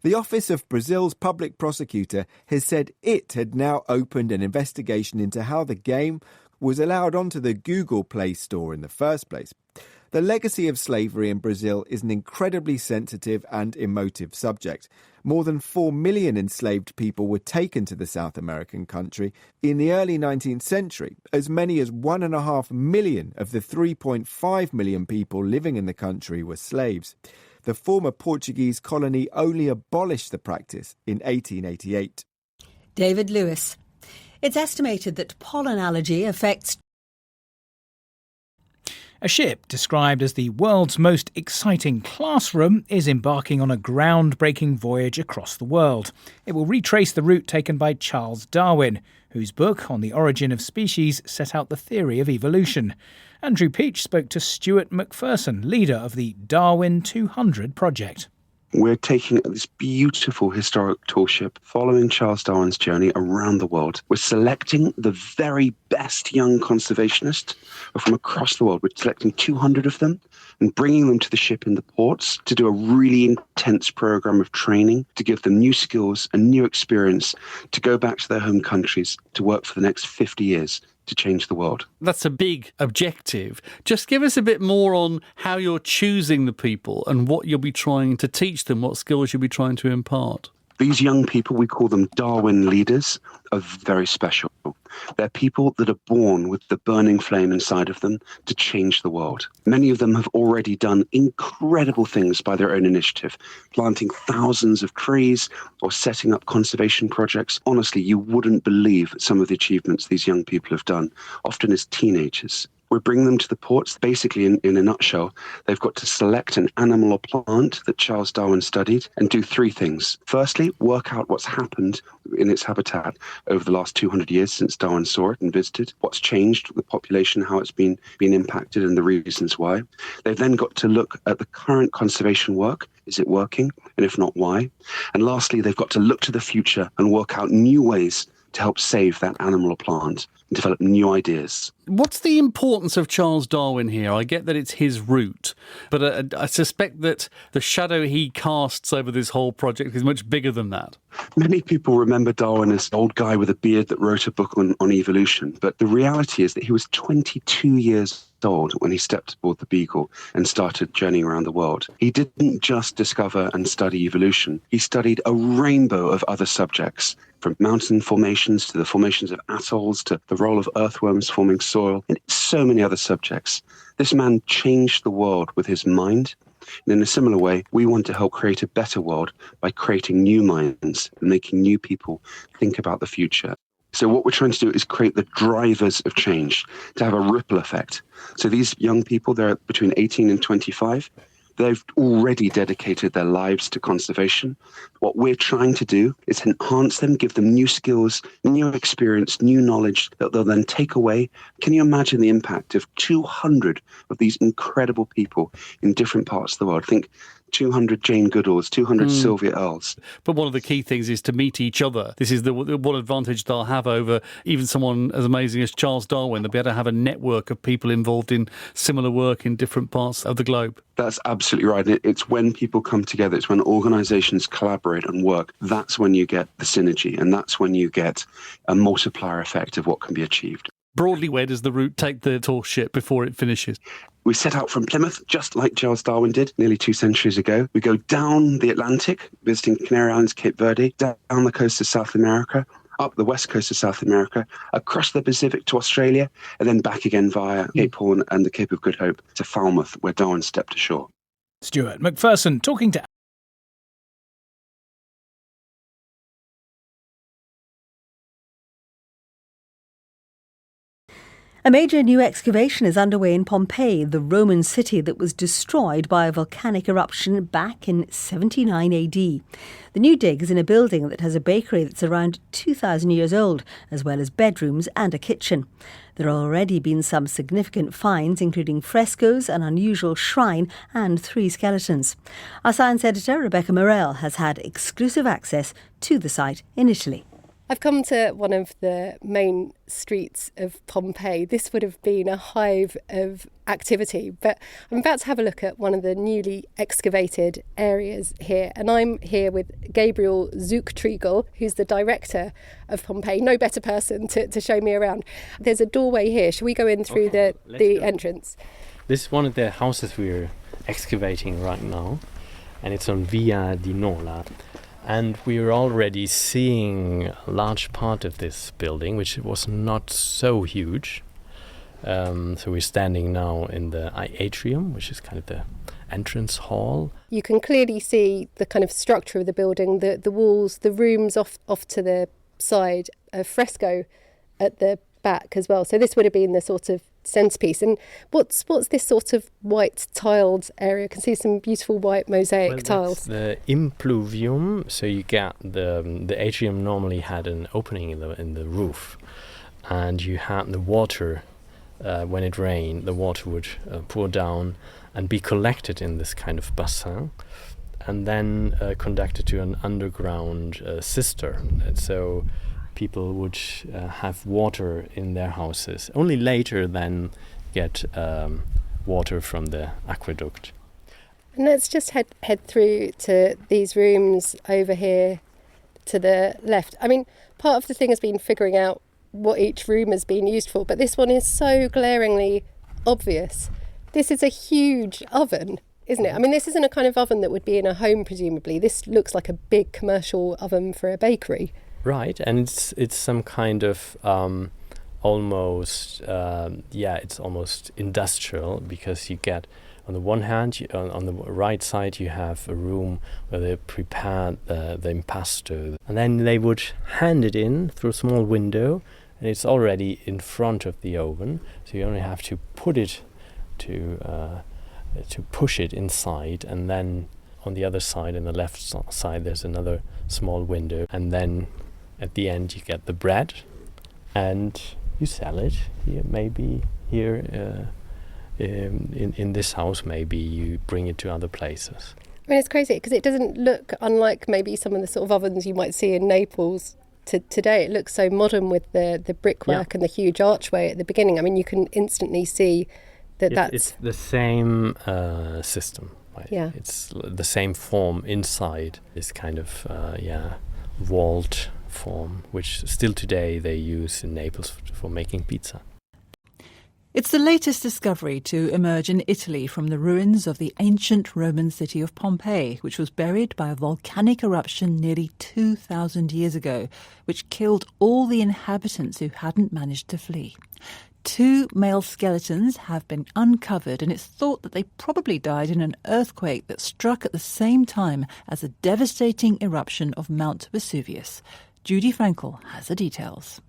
The Office of Brazil's public prosecutor has said it had now opened an investigation into how the game was allowed onto the Google Play Store in the first place. The legacy of slavery in Brazil is an incredibly sensitive and emotive subject. More than 4 million enslaved people were taken to the South American country in the early 19th century. As many as 1.5 million of the 3.5 million people living in the country were slaves. The former Portuguese colony only abolished the practice in 1888. David Lewis. It's estimated that pollen allergy affects A ship described as the world's most exciting classroom is embarking on a groundbreaking voyage across the world. It will retrace the route taken by Charles Darwin, whose book on the origin of species set out the theory of evolution. Andrew Peach spoke to Stuart McPherson, leader of the Darwin 200 project. We're taking this beautiful historic tour ship following Charles Darwin's journey around the world. We're selecting the very best young conservationists from across the world. We're selecting 200 of them and bringing them to the ship in the ports to do a really intense program of training, to give them new skills and new experience, to go back to their home countries to work for the next 50 years. To change the world. That's a big objective. Just give us a bit more on how you're choosing the people and what you'll be trying to teach them, what skills you'll be trying to impart. These young people, we call them Darwin leaders, are very special. They're people that are born with the burning flame inside of them to change the world. Many of them have already done incredible things by their own initiative, planting thousands of trees or setting up conservation projects. Honestly, you wouldn't believe some of the achievements these young people have done, often as teenagers. We bring them to the ports. Basically, in a nutshell, they've got to select an animal or plant that Charles Darwin studied and do three things. Firstly, work out what's happened in its habitat over the last 200 years since Darwin saw it and visited, what's changed with the population, how it's been impacted and the reasons why. They've then got to look at the current conservation work. Is it working? And if not, why? And lastly, they've got to look to the future and work out new ways to help save that animal or plant and develop new ideas. What's the importance of Charles Darwin here? I get that it's his route, but I suspect that the shadow he casts over this whole project is much bigger than that. Many people remember Darwin as an old guy with a beard that wrote a book on evolution, but the reality is that he was 22 years old when he stepped aboard the Beagle and started journeying around the world. He didn't just discover and study evolution. He studied a rainbow of other subjects, from mountain formations to the formations of atolls to the role of earthworms forming soil and so many other subjects. This man changed the world with his mind. And in a similar way, we want to help create a better world by creating new minds and making new people think about the future. So what we're trying to do is create the drivers of change to have a ripple effect. So these young people, they're between 18 and 25. They've already dedicated their lives to conservation. What we're trying to do is enhance them, give them new skills, new experience, new knowledge that they'll then take away. Can you imagine the impact of 200 of these incredible people in different parts of the world? Think 200 Jane Goodalls, 200 Sylvia Earls. But one of the key things is to meet each other. This is the one advantage they'll have over even someone as amazing as Charles Darwin. They'll be able to have a network of people involved in similar work in different parts of the globe. That's absolutely right. It's when people come together, it's when organisations collaborate and work, that's when you get the synergy, and that's when you get a multiplier effect of what can be achieved. Broadly, where does the route take the tall ship before it finishes? We set out from Plymouth, just like Charles Darwin did nearly 2 centuries ago. We go down the Atlantic, visiting Canary Islands, Cape Verde, down the coast of South America, up the west coast of South America, across the Pacific to Australia, and then back again via Cape Horn and the Cape of Good Hope to Falmouth, where Darwin stepped ashore. Stuart McPherson talking to A major new excavation is underway in Pompeii, the Roman city that was destroyed by a volcanic eruption back in 79 AD. The new dig is in a building that has a bakery that's around 2,000 years old, as well as bedrooms and a kitchen. There have already been some significant finds, including frescoes, an unusual shrine and 3 skeletons. Our science editor, Rebecca Morell, has had exclusive access to the site in Italy. I've come to one of the main streets of Pompeii. This would have been a hive of activity, but I'm about to have a look at one of the newly excavated areas here. And I'm here with Gabriel Zuchtriegel, who's the director of Pompeii. No better person to show me around. There's a doorway here. Shall we go in through the entrance? This is one of the houses we're excavating right now, and it's on Via di Nola. And we're already seeing a large part of this building, which was not so huge. So we're standing now in the atrium, which is kind of the entrance hall. You can clearly see the kind of structure of the building, the walls, the rooms off to the side, a fresco at the back as well. So this would have been the sort of centerpiece. And what's this sort of white tiled area? I can see some beautiful white mosaic tiles. The impluvium. So you get the atrium normally had an opening in the roof, and you had the water. When it rained, the water would pour down and be collected in this kind of bassin, and then conducted to an underground cistern. And so people would have water in their houses. Only later then get water from the aqueduct. And let's just head through to these rooms over here to the left. I mean, part of the thing has been figuring out what each room has been used for, but this one is so glaringly obvious. This is a huge oven, isn't it? I mean, this isn't a kind of oven that would be in a home, presumably. This looks like a big commercial oven for a bakery. Right, and it's some kind of it's almost industrial, because you get, on the one hand, on the right side, you have a room where they prepared the impasto, and then they would hand it in through a small window, and it's already in front of the oven, so you only have to put it to push it inside, and then on the other side, in the left side, there's another small window, and then at the end you get the bread, and you sell it here. Maybe here in this house, maybe you bring it to other places. I mean, it's crazy because it doesn't look unlike maybe some of the sort of ovens you might see in Naples today. It looks so modern with the brickwork and the huge archway at the beginning. I mean, you can instantly see that's... It's the same system. Right? Yeah. It's the same form inside, this kind of, vault form, which still today they use in Naples for making pizza. It's the latest discovery to emerge in Italy from the ruins of the ancient Roman city of Pompeii, which was buried by a volcanic eruption nearly 2,000 years ago, which killed all the inhabitants who hadn't managed to flee. 2 male skeletons have been uncovered, and it's thought that they probably died in an earthquake that struck at the same time as the devastating eruption of Mount Vesuvius. Judy Frankel has the details.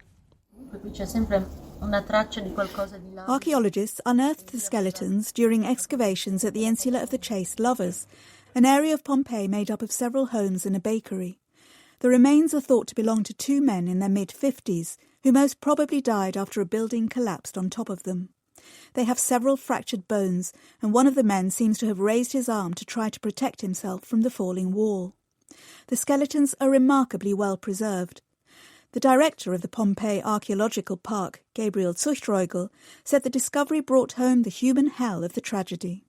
Archaeologists unearthed the skeletons during excavations at the Insula of the Chaste Lovers, an area of Pompeii made up of several homes and a bakery. The remains are thought to belong to 2 men in their mid-50s, who most probably died after a building collapsed on top of them. They have several fractured bones, and one of the men seems to have raised his arm to try to protect himself from the falling wall. The skeletons are remarkably well preserved. The director of the Pompeii Archaeological Park, Gabriel Zuchtreugel, said the discovery brought home the human hell of the tragedy.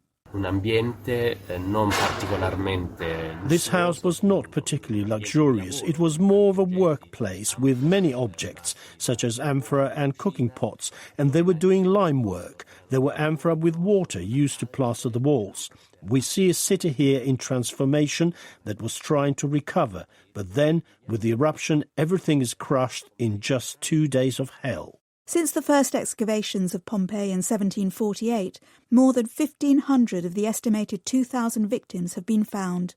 This house was not particularly luxurious. It was more of a workplace with many objects, such as amphora and cooking pots, and they were doing lime work. There were amphora with water used to plaster the walls. We see a city here in transformation that was trying to recover, but then, with the eruption, everything is crushed in just 2 days of hell. Since the first excavations of Pompeii in 1748, more than 1,500 of the estimated 2,000 victims have been found.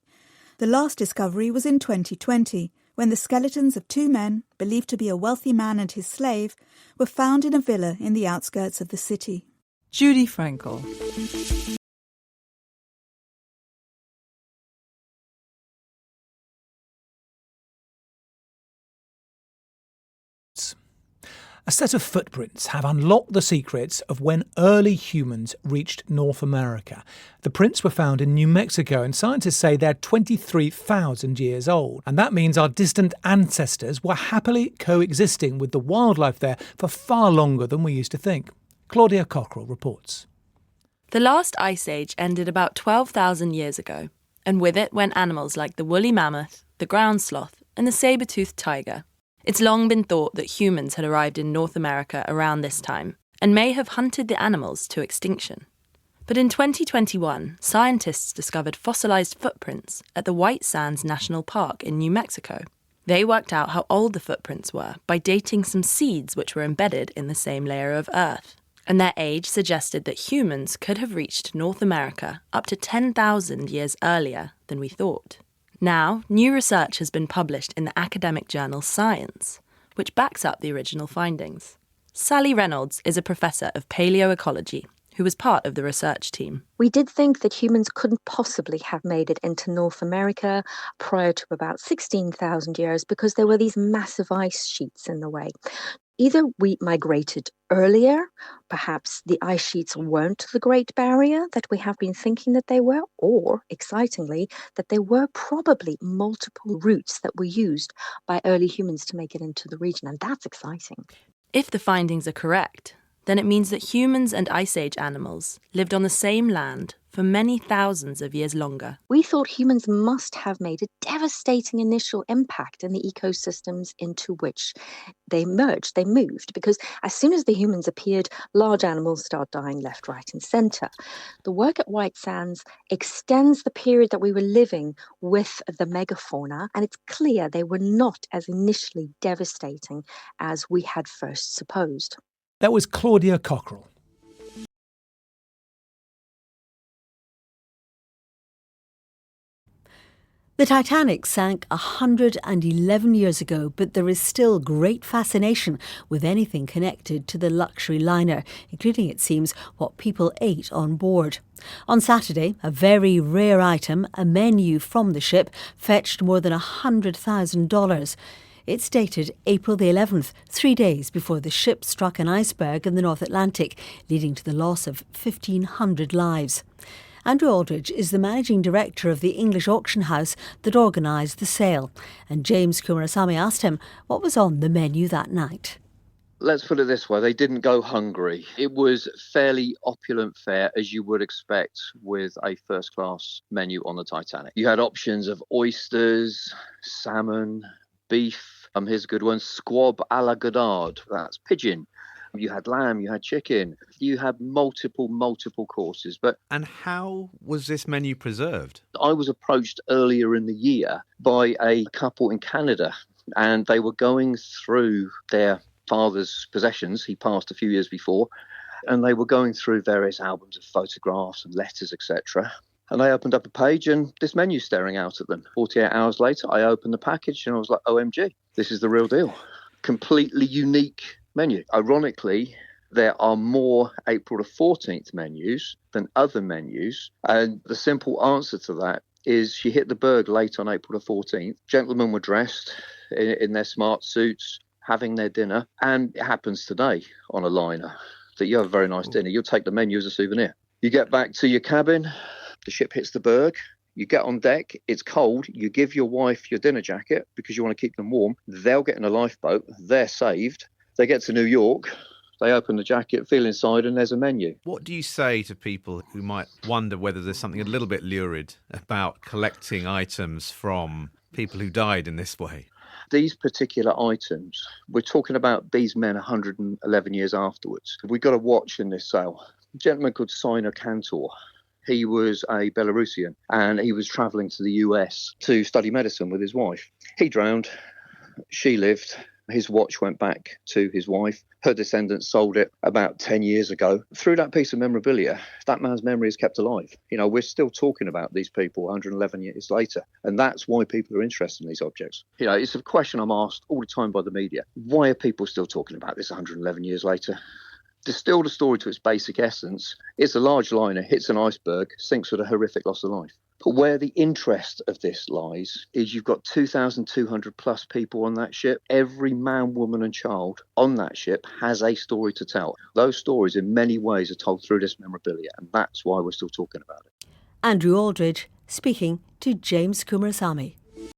The last discovery was in 2020, when the skeletons of 2 men, believed to be a wealthy man and his slave, were found in a villa in the outskirts of the city. Judy Frankel. A set of footprints have unlocked the secrets of when early humans reached North America. The prints were found in New Mexico, and scientists say they're 23,000 years old. And that means our distant ancestors were happily coexisting with the wildlife there for far longer than we used to think. Claudia Cockrell reports. The last ice age ended about 12,000 years ago, and with it went animals like the woolly mammoth, the ground sloth, and the saber-toothed tiger. It's long been thought that humans had arrived in North America around this time and may have hunted the animals to extinction. But in 2021, scientists discovered fossilised footprints at the White Sands National Park in New Mexico. They worked out how old the footprints were by dating some seeds which were embedded in the same layer of earth. And their age suggested that humans could have reached North America up to 10,000 years earlier than we thought. Now, new research has been published in the academic journal Science, which backs up the original findings. Sally Reynolds is a professor of paleoecology who was part of the research team. We did think that humans couldn't possibly have made it into North America prior to about 16,000 years because there were these massive ice sheets in the way. Either we migrated earlier, perhaps the ice sheets weren't the Great Barrier that we have been thinking that they were, or, excitingly, that there were probably multiple routes that were used by early humans to make it into the region, and that's exciting. If the findings are correct, then it means that humans and Ice Age animals lived on the same land for many thousands of years longer. We thought humans must have made a devastating initial impact in the ecosystems into which they merged, they moved, because as soon as the humans appeared, large animals start dying left, right and centre. The work at White Sands extends the period that we were living with the megafauna, and it's clear they were not as initially devastating as we had first supposed. That was Claudia Cockrell. The Titanic sank 111 years ago, but there is still great fascination with anything connected to the luxury liner, including, it seems, what people ate on board. On Saturday, a very rare item, a menu from the ship, fetched more than $100,000. It's dated April the 11th, 3 days before the ship struck an iceberg in the North Atlantic, leading to the loss of 1,500 lives. Andrew Aldridge is the managing director of the English auction house that organised the sale, and James Kumarasamy asked him what was on the menu that night. Let's put it this way, they didn't go hungry. It was fairly opulent fare, as you would expect with a first-class menu on the Titanic. You had options of oysters, salmon, beef. Here's a good one, squab a la Godard, that's pigeon. You had lamb, you had chicken, you had multiple courses. And how was this menu preserved? I was approached earlier in the year by a couple in Canada, and they were going through their father's possessions. He passed a few years before, and they were going through various albums of photographs and letters, etc. And they opened up a page and this menu staring out at them. 48 hours later, I opened the package and I was like, OMG, this is the real deal. Completely unique menu. Ironically, there are more April the 14th menus than other menus. And the simple answer to that is she hit the berg late on April the 14th. Gentlemen were dressed in their smart suits, having their dinner. And it happens today on a liner. that you have a very nice dinner. You'll take the menu as a souvenir. You get back to your cabin, the ship hits the berg, you get on deck, it's cold, you give your wife your dinner jacket because you want to keep them warm. They'll get in a lifeboat, they're saved. They get to New York, they open the jacket, feel inside, and there's a menu. What do you say to people who might wonder whether there's something a little bit lurid about collecting items from people who died in this way? These particular items, we're talking about these men 111 years afterwards. We've got a watch in this sale. A gentleman called Sina Cantor. He was a Belarusian and he was travelling to the US to study medicine with his wife. He drowned. She lived. His watch went back to his wife. Her descendants sold it about 10 years ago. Through that piece of memorabilia, that man's memory is kept alive. You know, we're still talking about these people 111 years later. And that's why people are interested in these objects. You know, it's a question I'm asked all the time by the media. Why are people still talking about this 111 years later? Distill the story to its basic essence. It's a large liner, hits an iceberg, sinks with a horrific loss of life. But where the interest of this lies is you've got 2,200 plus people on that ship. Every man, woman and child on that ship has a story to tell. Those stories in many ways are told through this memorabilia, and that's why we're still talking about it. Andrew Aldridge speaking to James Kumarasamy.